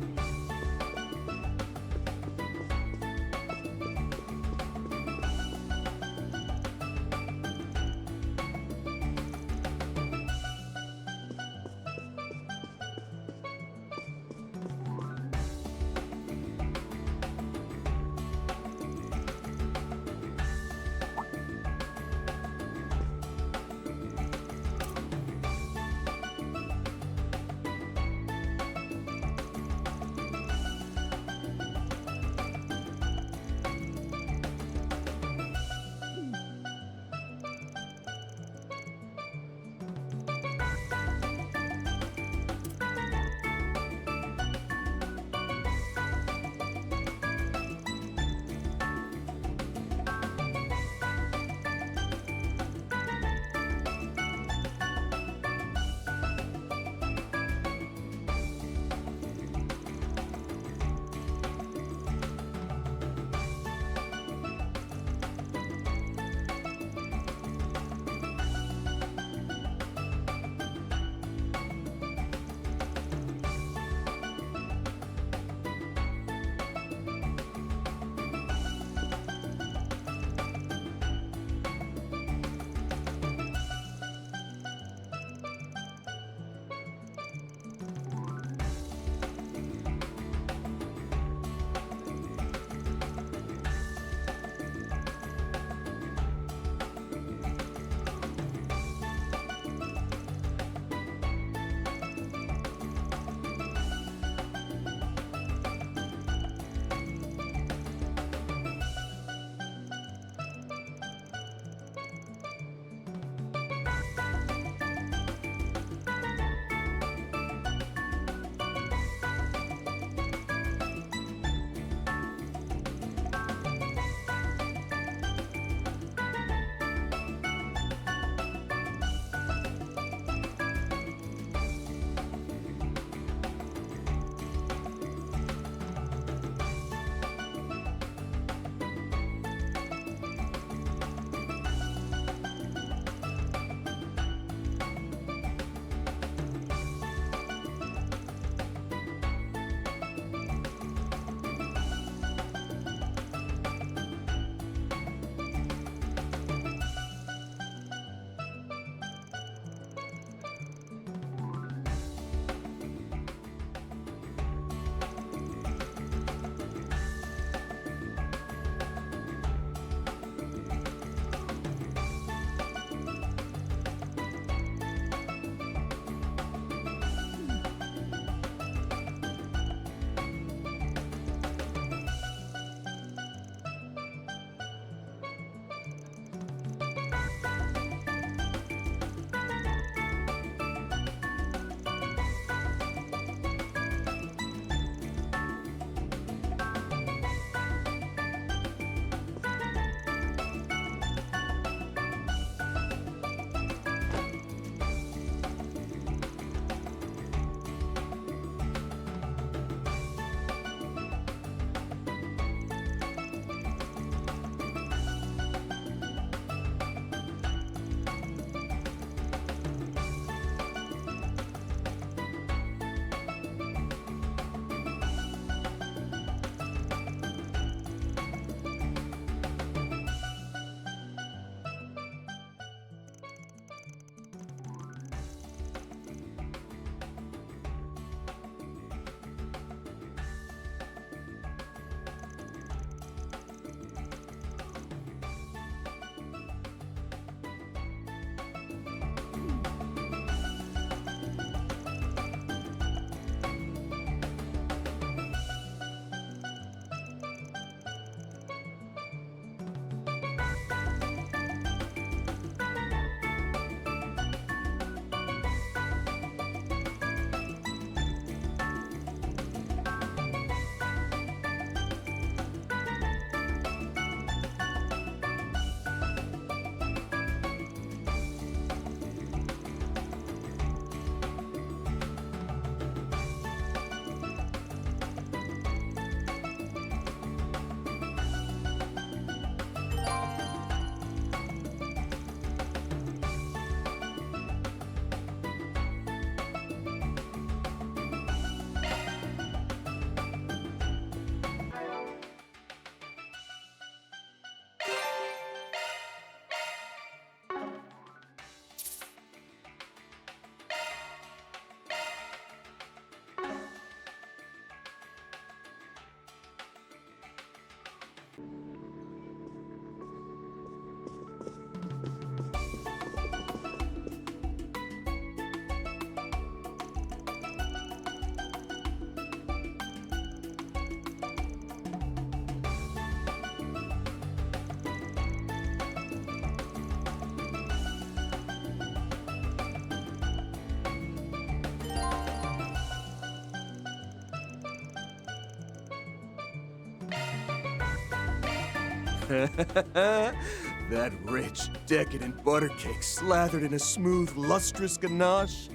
That rich, decadent butter cake slathered in a smooth, lustrous ganache.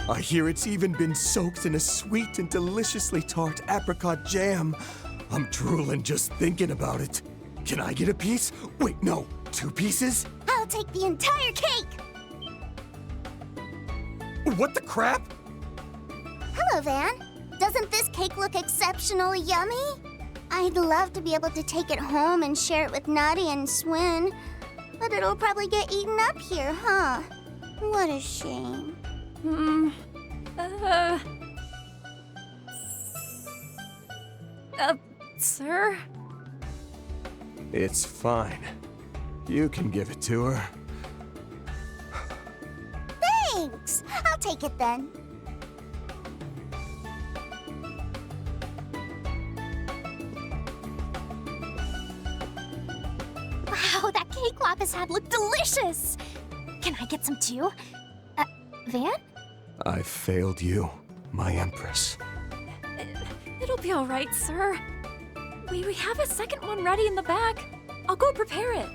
I hear it's even been soaked in a sweet and deliciously tart apricot jam. I'm drooling just thinking about it. Can I get a piece? Wait, no, 2 pieces? I'll take the entire cake! What the crap? Hello, Van. Doesn't this cake look exceptionally yummy? I'd love to be able to take it home and share it with Nutty and Swin, but it'll probably get eaten up here, huh? What a shame. Sir? It's fine. You can give it to her. Thanks! I'll take it then. Wow, that cake Lapis had looked delicious! Can I get some too? Van? I failed you, my Empress. It'll be all right, sir. We have a second one ready in the back. I'll go prepare it.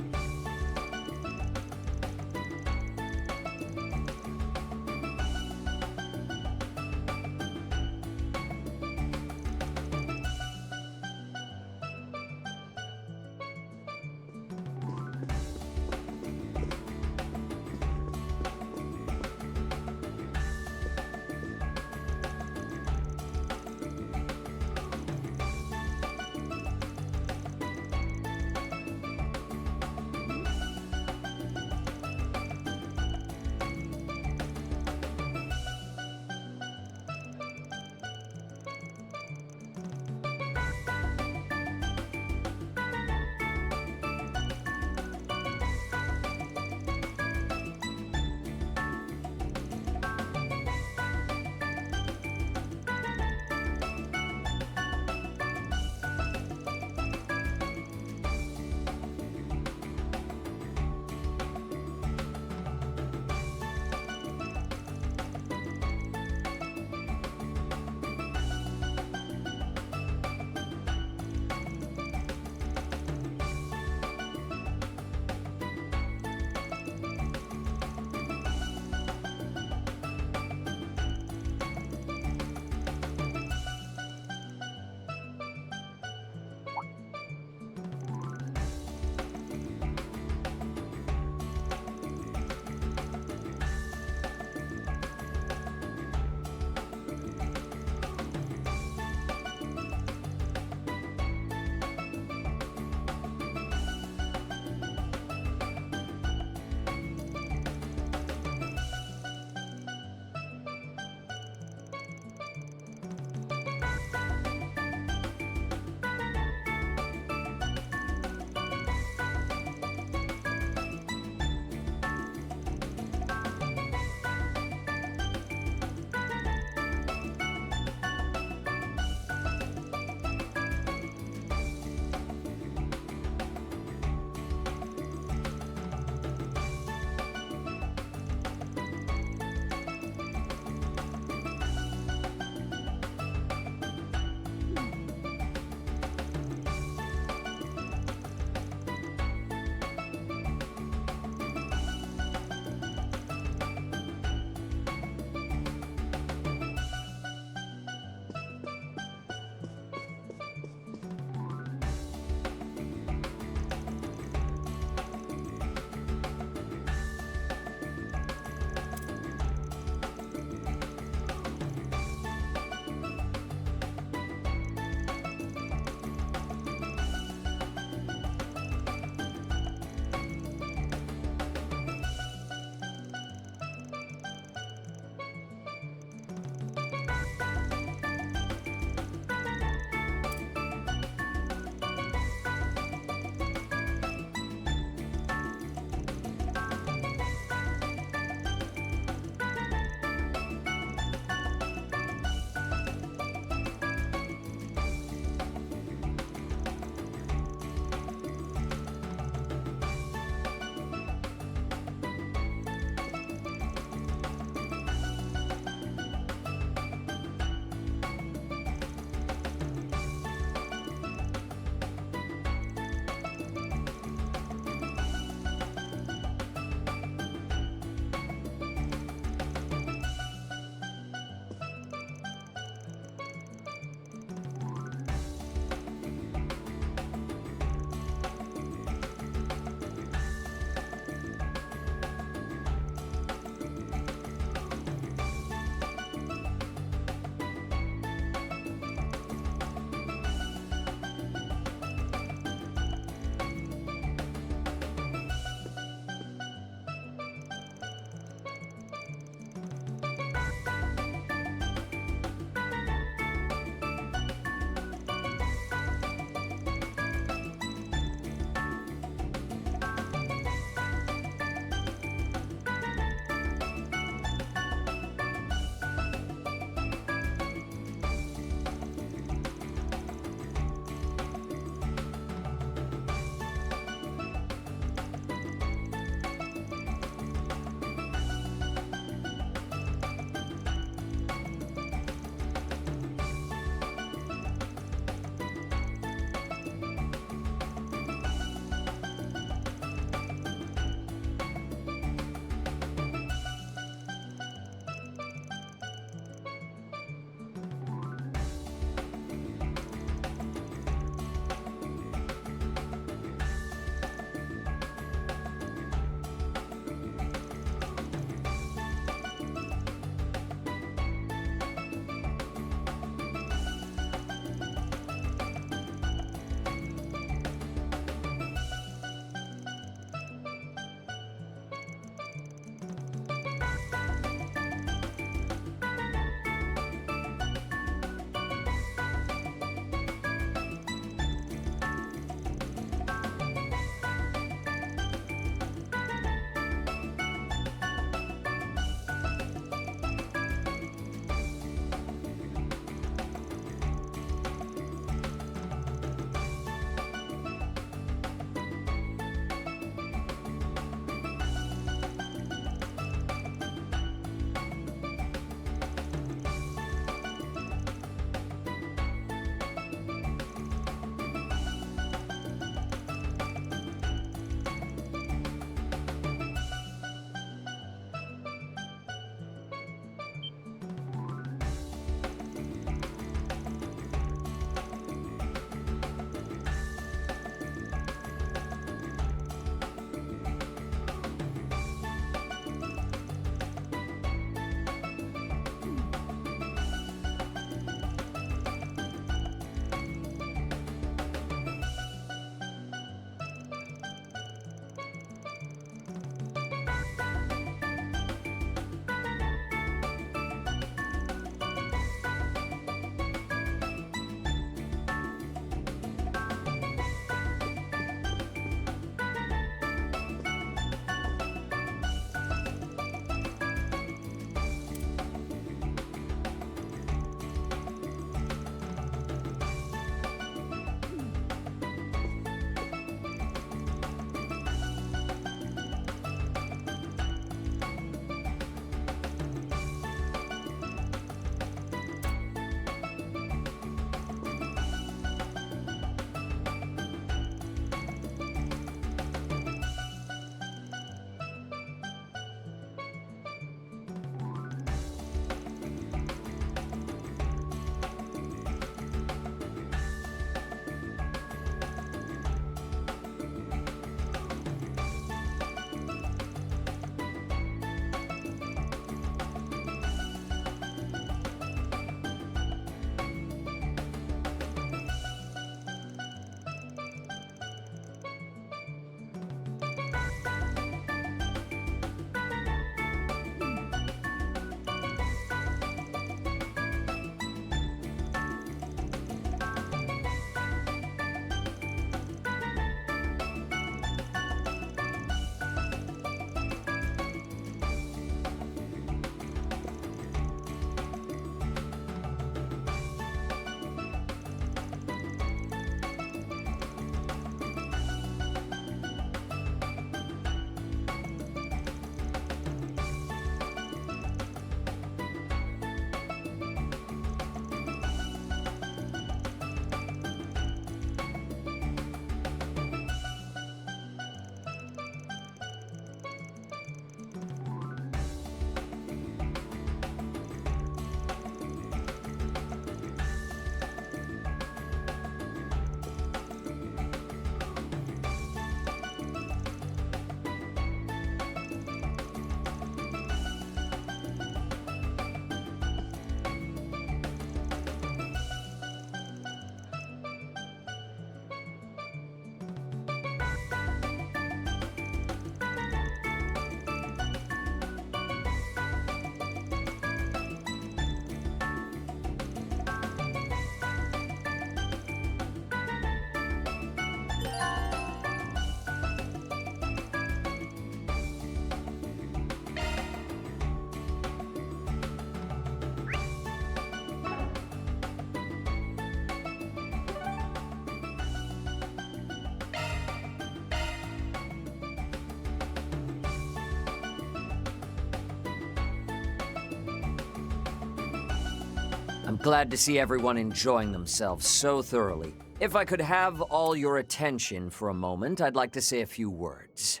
I'm glad to see everyone enjoying themselves so thoroughly. If I could have all your attention for a moment, I'd like to say a few words.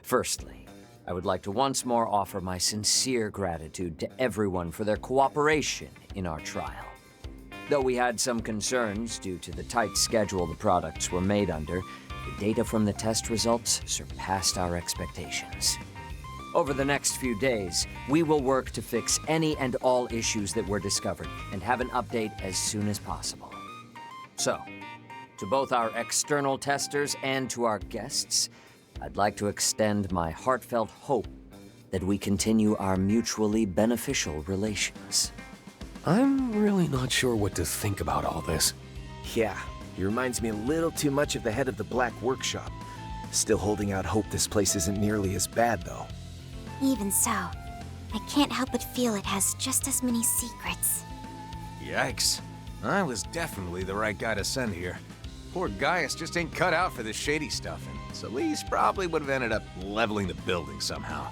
Firstly, I would like to once more offer my sincere gratitude to everyone for their cooperation in our trial. Though we had some concerns due to the tight schedule the products were made under, the data from the test results surpassed our expectations. Over the next few days, we will work to fix any and all issues that were discovered and have an update as soon as possible. So, to both our external testers and to our guests, I'd like to extend my heartfelt hope that we continue our mutually beneficial relations. I'm really not sure what to think about all this. Yeah, he reminds me a little too much of the head of the Black Workshop. Still holding out hope this place isn't nearly as bad, though. Even so, I can't help but feel it has just as many secrets. Yikes. I was definitely the right guy to send here. Poor Gaius just ain't cut out for this shady stuff, and Celeste probably would have ended up leveling the building somehow.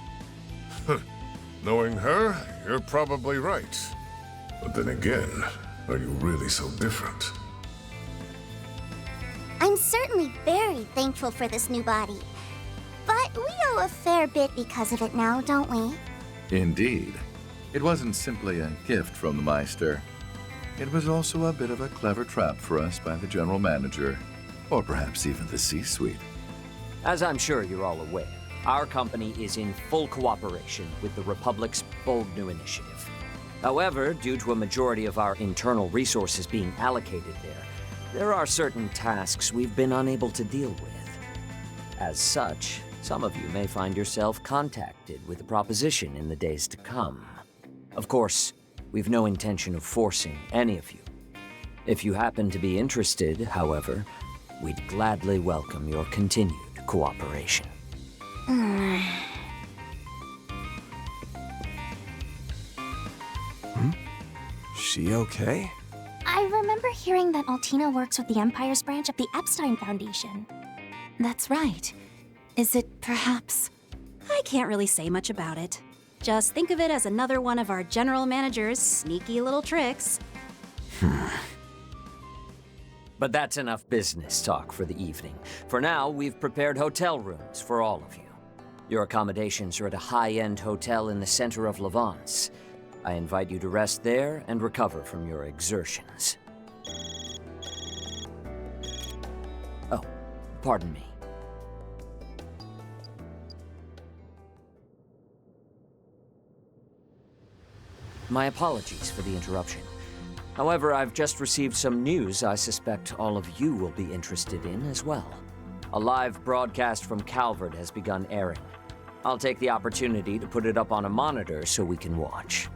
Knowing her, you're probably right. But then again, are you really so different? I'm certainly very thankful for this new body. But we owe a fair bit because of it now, don't we? Indeed. It wasn't simply a gift from the Meister. It was also a bit of a clever trap for us by the General Manager, or perhaps even the C-Suite. As I'm sure you're all aware, our company is in full cooperation with the Republic's bold new initiative. However, due to a majority of our internal resources being allocated there are certain tasks we've been unable to deal with. As such, some of you may find yourself contacted with a proposition in the days to come. Of course, we've no intention of forcing any of you. If you happen to be interested, however, we'd gladly welcome your continued cooperation. She okay? I remember hearing that Altina works with the Empire's branch of the Epstein Foundation. That's right. Is it perhaps... I can't really say much about it. Just think of it as another one of our general manager's sneaky little tricks. But that's enough business talk for the evening. For now, we've prepared hotel rooms for all of you. Your accommodations are at a high-end hotel in the center of Levance. I invite you to rest there and recover from your exertions. Oh, pardon me. My apologies for the interruption. However, I've just received some news I suspect all of you will be interested in as well. A live broadcast from Calvert has begun airing. I'll take the opportunity to put it up on a monitor so we can watch.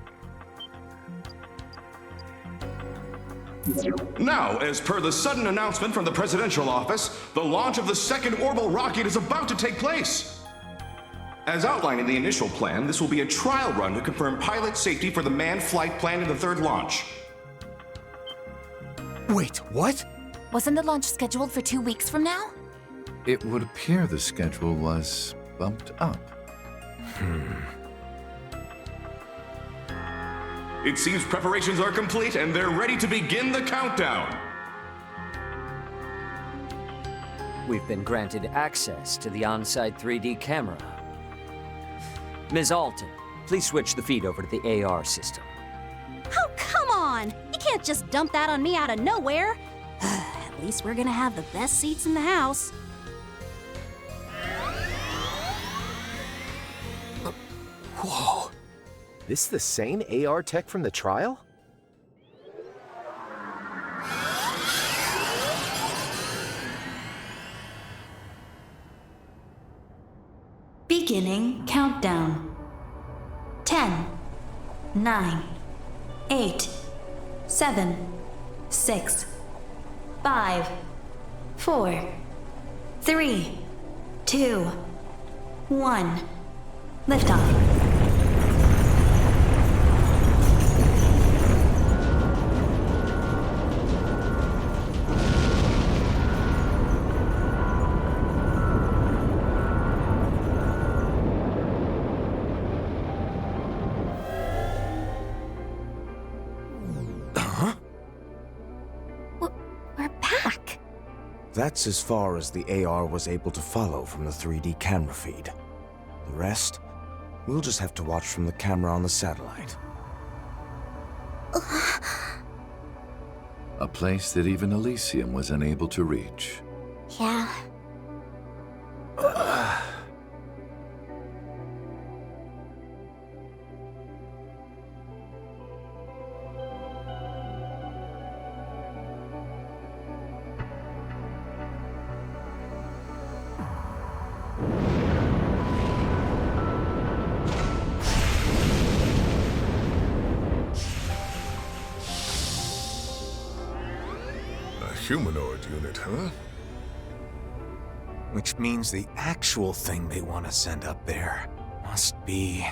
Now, as per the sudden announcement from the presidential office, the launch of the second orbital rocket is about to take place. As outlined in the initial plan, this will be a trial run to confirm pilot safety for the manned flight planned in the third launch. Wait, what? Wasn't the launch scheduled for 2 weeks from now? It would appear the schedule was bumped up. It seems preparations are complete and they're ready to begin the countdown. We've been granted access to the on-site 3D camera. Ms. Alton, please switch the feed over to the AR system. Oh, come on! You can't just dump that on me out of nowhere! At least we're gonna have the best seats in the house. Whoa. This the same AR tech from the trial? Beginning countdown. 10, 9, 8, 7, 6, 5, 4, 3, 2, 1. Liftoff. That's as far as the AR was able to follow from the 3D camera feed. The rest, we'll just have to watch from the camera on the satellite. A place that even Elysium was unable to reach. Yeah. A humanoid unit, huh? Which means the actual thing they want to send up there must be...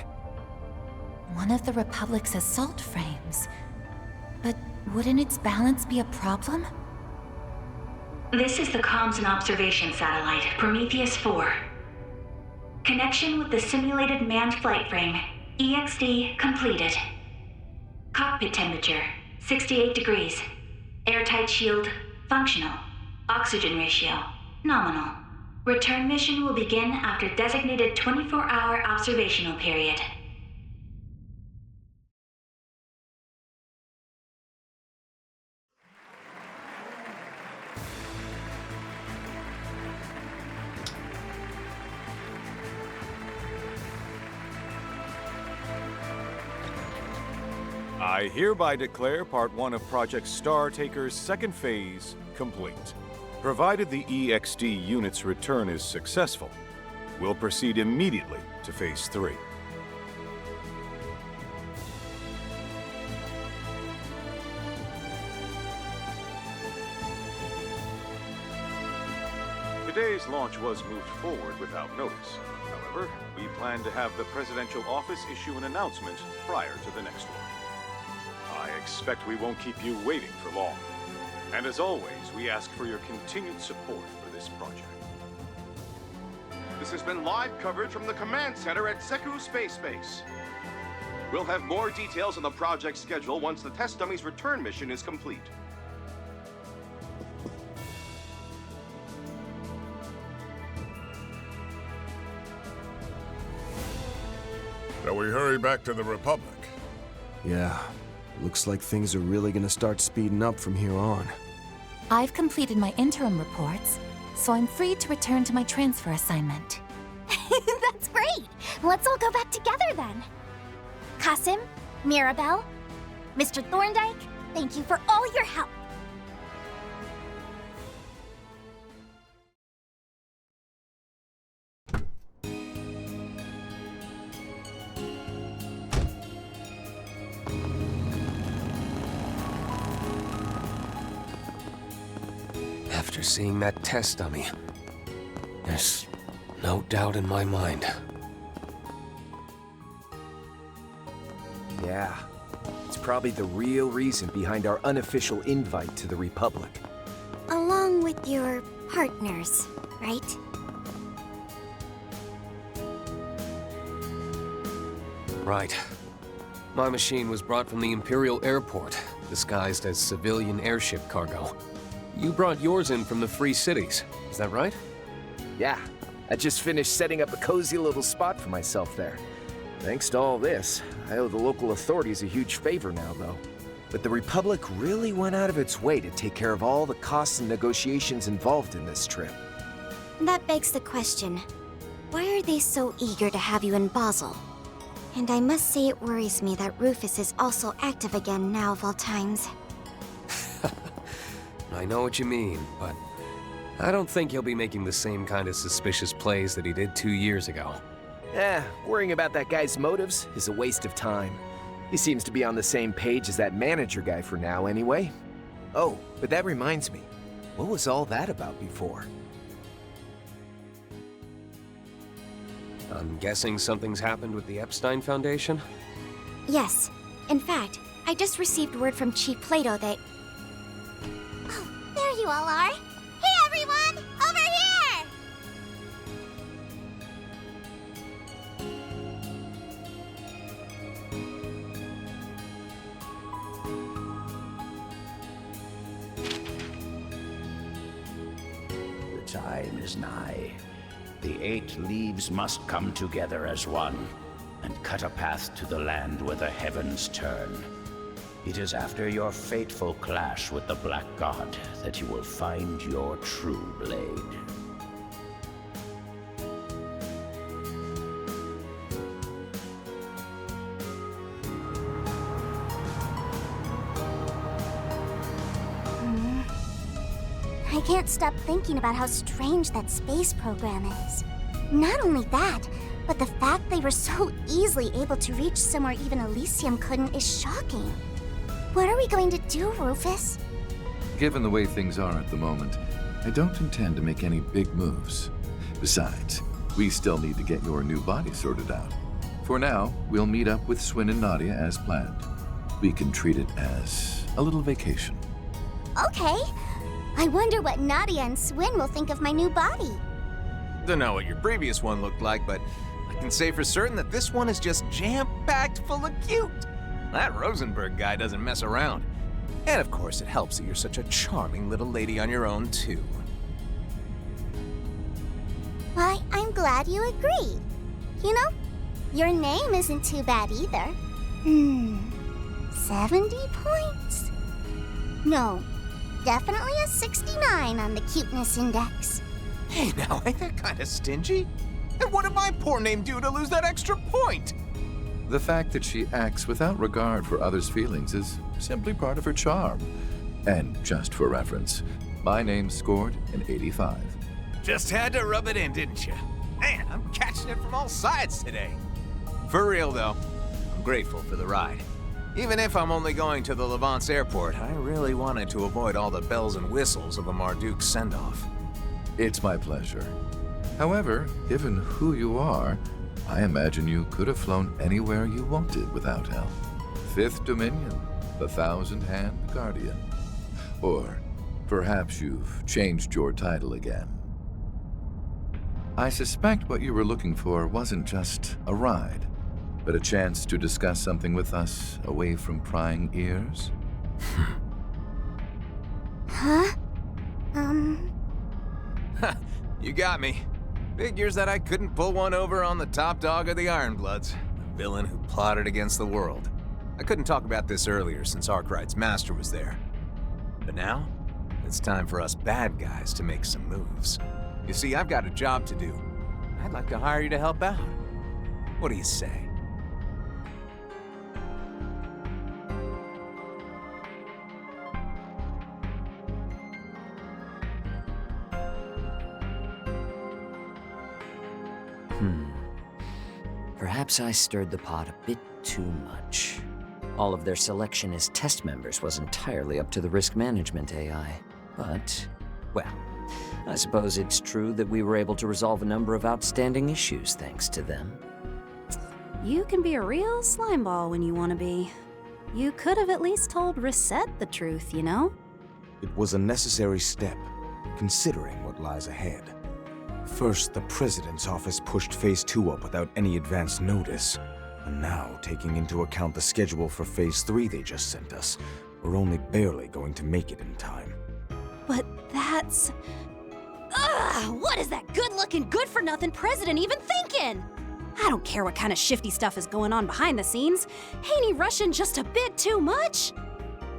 One of the Republic's assault frames. But wouldn't its balance be a problem? This is the comms and observation satellite, Prometheus 4. Connection with the simulated manned flight frame, EXD completed. Cockpit temperature, 68 degrees. Airtight shield, functional. Oxygen ratio, nominal. Return mission will begin after designated 24-hour observational period. I hereby declare Part 1 of Project Star Taker's second phase complete. Provided the EXD unit's return is successful, we'll proceed immediately to Phase 3. Today's launch was moved forward without notice. However, we plan to have the Presidential Office issue an announcement prior to the next one. I expect we won't keep you waiting for long. And as always, we ask for your continued support for this project. This has been live coverage from the command center at Seku Space Base. We'll have more details on the project schedule once the test dummy's return mission is complete. Shall we hurry back to the Republic? Yeah, looks like things are really gonna start speeding up from here on. I've completed my interim reports, so I'm free to return to my transfer assignment. That's great! Let's all go back together then. Kasim, Mirabelle, Mr. Thorndike, thank you for all your help. After seeing that test dummy, there's no doubt in my mind. Yeah, it's probably the real reason behind our unofficial invite to the Republic. Along with your partners, right? Right. My machine was brought from the Imperial Airport, disguised as civilian airship cargo. You brought yours in from the Free Cities, is that right? Yeah, I just finished setting up a cozy little spot for myself there. Thanks to all this, I owe the local authorities a huge favor now, though. But the Republic really went out of its way to take care of all the costs and negotiations involved in this trip. That begs the question, why are they so eager to have you in Basel? And I must say it worries me that Rufus is also active again now of all times. I know what you mean, but I don't think he'll be making the same kind of suspicious plays that he did 2 years ago. Worrying about that guy's motives is a waste of time. He seems to be on the same page as that manager guy for now, anyway. Oh, but that reminds me. What was all that about before? I'm guessing something's happened with the Epstein Foundation? Yes. In fact, I just received word from Chief Plato that... Oh, there you all are. Hey everyone, over here! time is nigh. The 8 leaves must come together as one, and cut a path to the land where the heavens turn. It is after your fateful clash with the Black God that you will find your true blade. I can't stop thinking about how strange that space program is. Not only that, but the fact they were so easily able to reach somewhere even Elysium couldn't is shocking. What are we going to do, Rufus? Given the way things are at the moment, I don't intend to make any big moves. Besides, we still need to get your new body sorted out. For now, we'll meet up with Swin and Nadia as planned. We can treat it as a little vacation. Okay. I wonder what Nadia and Swin will think of my new body. Don't know what your previous one looked like, but I can say for certain that this one is just jam-packed full of cute. That Rosenberg guy doesn't mess around. And of course, it helps that you're such a charming little lady on your own, too. Why, I'm glad you agree. You know, your name isn't too bad either. 70 points? No, definitely a 69 on the cuteness index. Hey, now, ain't that kind of stingy? And what did my poor name do to lose that extra point? The fact that she acts without regard for others' feelings is simply part of her charm. And just for reference, my name scored an 85. Just had to rub it in, didn't you? Man, I'm catching it from all sides today. For real, though, I'm grateful for the ride. Even if I'm only going to the Levance airport, I really wanted to avoid all the bells and whistles of a Marduk send-off. It's my pleasure. However, given who you are, I imagine you could have flown anywhere you wanted without help. 5th Dominion, the Thousand-Hand Guardian. Or perhaps you've changed your title again. I suspect what you were looking for wasn't just a ride, but a chance to discuss something with us away from prying ears? Huh? You got me. Figures that I couldn't pull one over on the top dog of the Ironbloods, the villain who plotted against the world. I couldn't talk about this earlier since Arkwright's master was there. But now, it's time for us bad guys to make some moves. You see, I've got a job to do. I'd like to hire you to help out. What do you say? Perhaps I stirred the pot a bit too much. All of their selection as test members was entirely up to the risk management AI. But, well, I suppose it's true that we were able to resolve a number of outstanding issues thanks to them. You can be a real slimeball when you want to be. You could have at least told Reset the truth, you know? It was a necessary step, considering what lies ahead. First, the President's office pushed Phase 2 up without any advance notice. And now, taking into account the schedule for Phase 3 they just sent us, we're only barely going to make it in time. But that's... Ugh! What is that good-looking, good-for-nothing president even thinking? I don't care what kind of shifty stuff is going on behind the scenes. Ain't he rushing just a bit too much?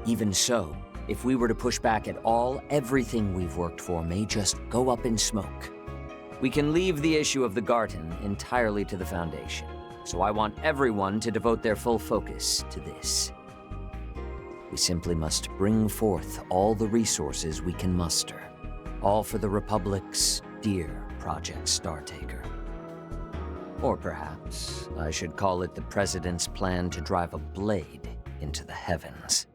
Even so, if we were to push back at all, everything we've worked for may just go up in smoke. We can leave the issue of the Garten entirely to the Foundation, so I want everyone to devote their full focus to this. We simply must bring forth all the resources we can muster, all for the Republic's dear Project Startaker. Or perhaps I should call it the President's plan to drive a blade into the heavens.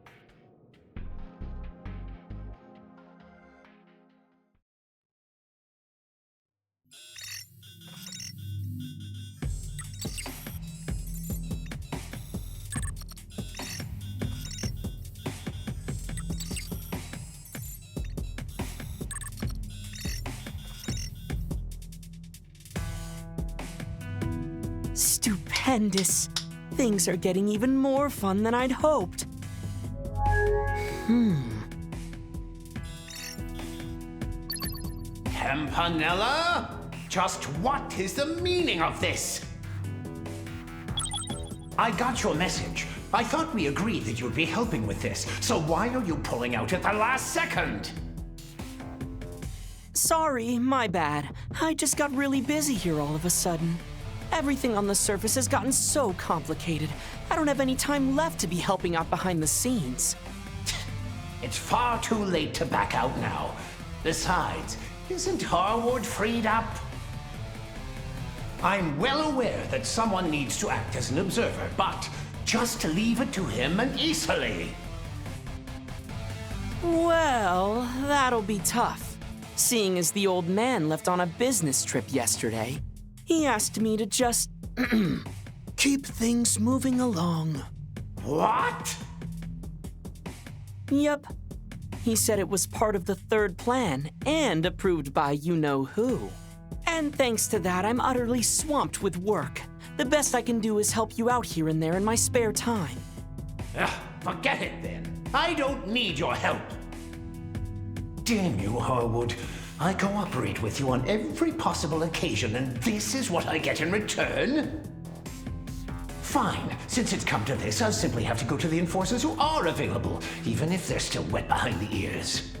Stupendous. Things are getting even more fun than I'd hoped. Campanella? Just what is the meaning of this? I got your message. I thought we agreed that you'd be helping with this, so why are you pulling out at the last second? Sorry, my bad. I just got really busy here all of a sudden. Everything on the surface has gotten so complicated. I don't have any time left to be helping out behind the scenes. It's far too late to back out now. Besides, isn't Harwood freed up? I'm well aware that someone needs to act as an observer, but just leave it to him and easily. Well, that'll be tough, seeing as the old man left on a business trip yesterday. He asked me to just keep things moving along. What? Yep. He said it was part of the third plan and approved by you-know-who. And thanks to that, I'm utterly swamped with work. The best I can do is help you out here and there in my spare time. Forget it then. I don't need your help. Damn you, Harwood. I cooperate with you on every possible occasion, and this is what I get in return? Fine. Since it's come to this, I'll simply have to go to the enforcers who are available, even if they're still wet behind the ears.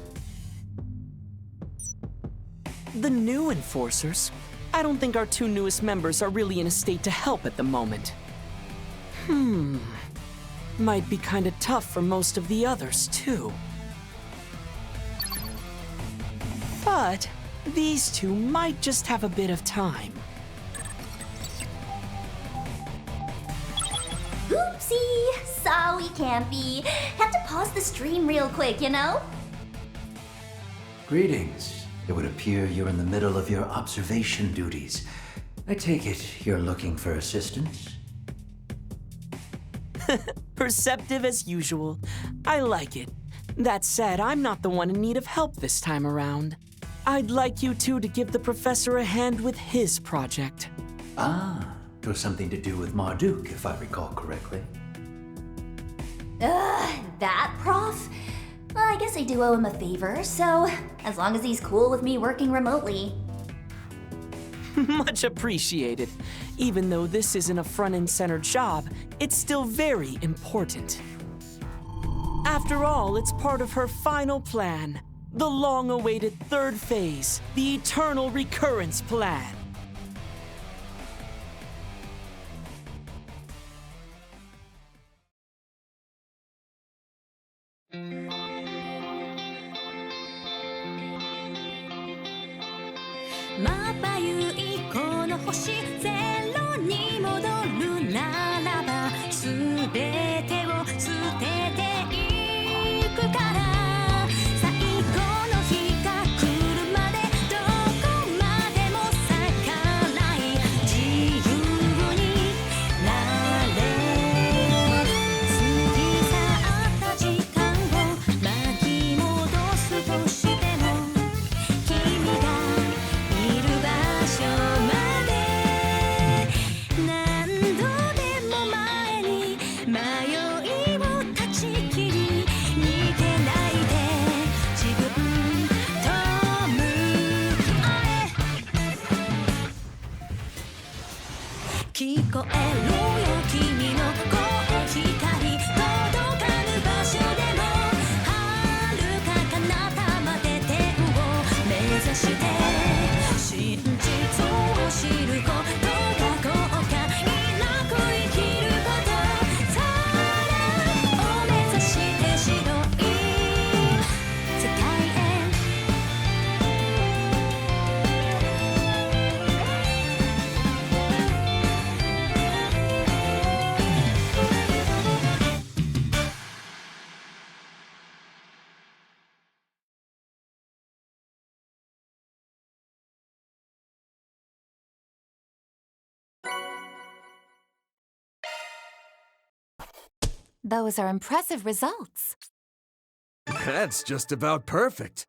The new enforcers? I don't think our two newest members are really in a state to help at the moment. Might be kinda tough for most of the others, too. But these two might just have a bit of time. Oopsie! Sorry, Campy. Have to pause the stream real quick, you know? Greetings. It would appear you're in the middle of your observation duties. I take it you're looking for assistance? Perceptive as usual. I like it. That said, I'm not the one in need of help this time around. I'd like you two to give the professor a hand with his project. Ah, it was something to do with Marduk, if I recall correctly. That prof? Well, I guess I do owe him a favor, so as long as he's cool with me working remotely. Much appreciated. Even though this isn't a front-and-center job, it's still very important. After all, it's part of her final plan. The long-awaited third phase, the Eternal Recurrence Plan. Those are impressive results. That's just about perfect.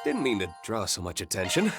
Didn't mean to draw so much attention.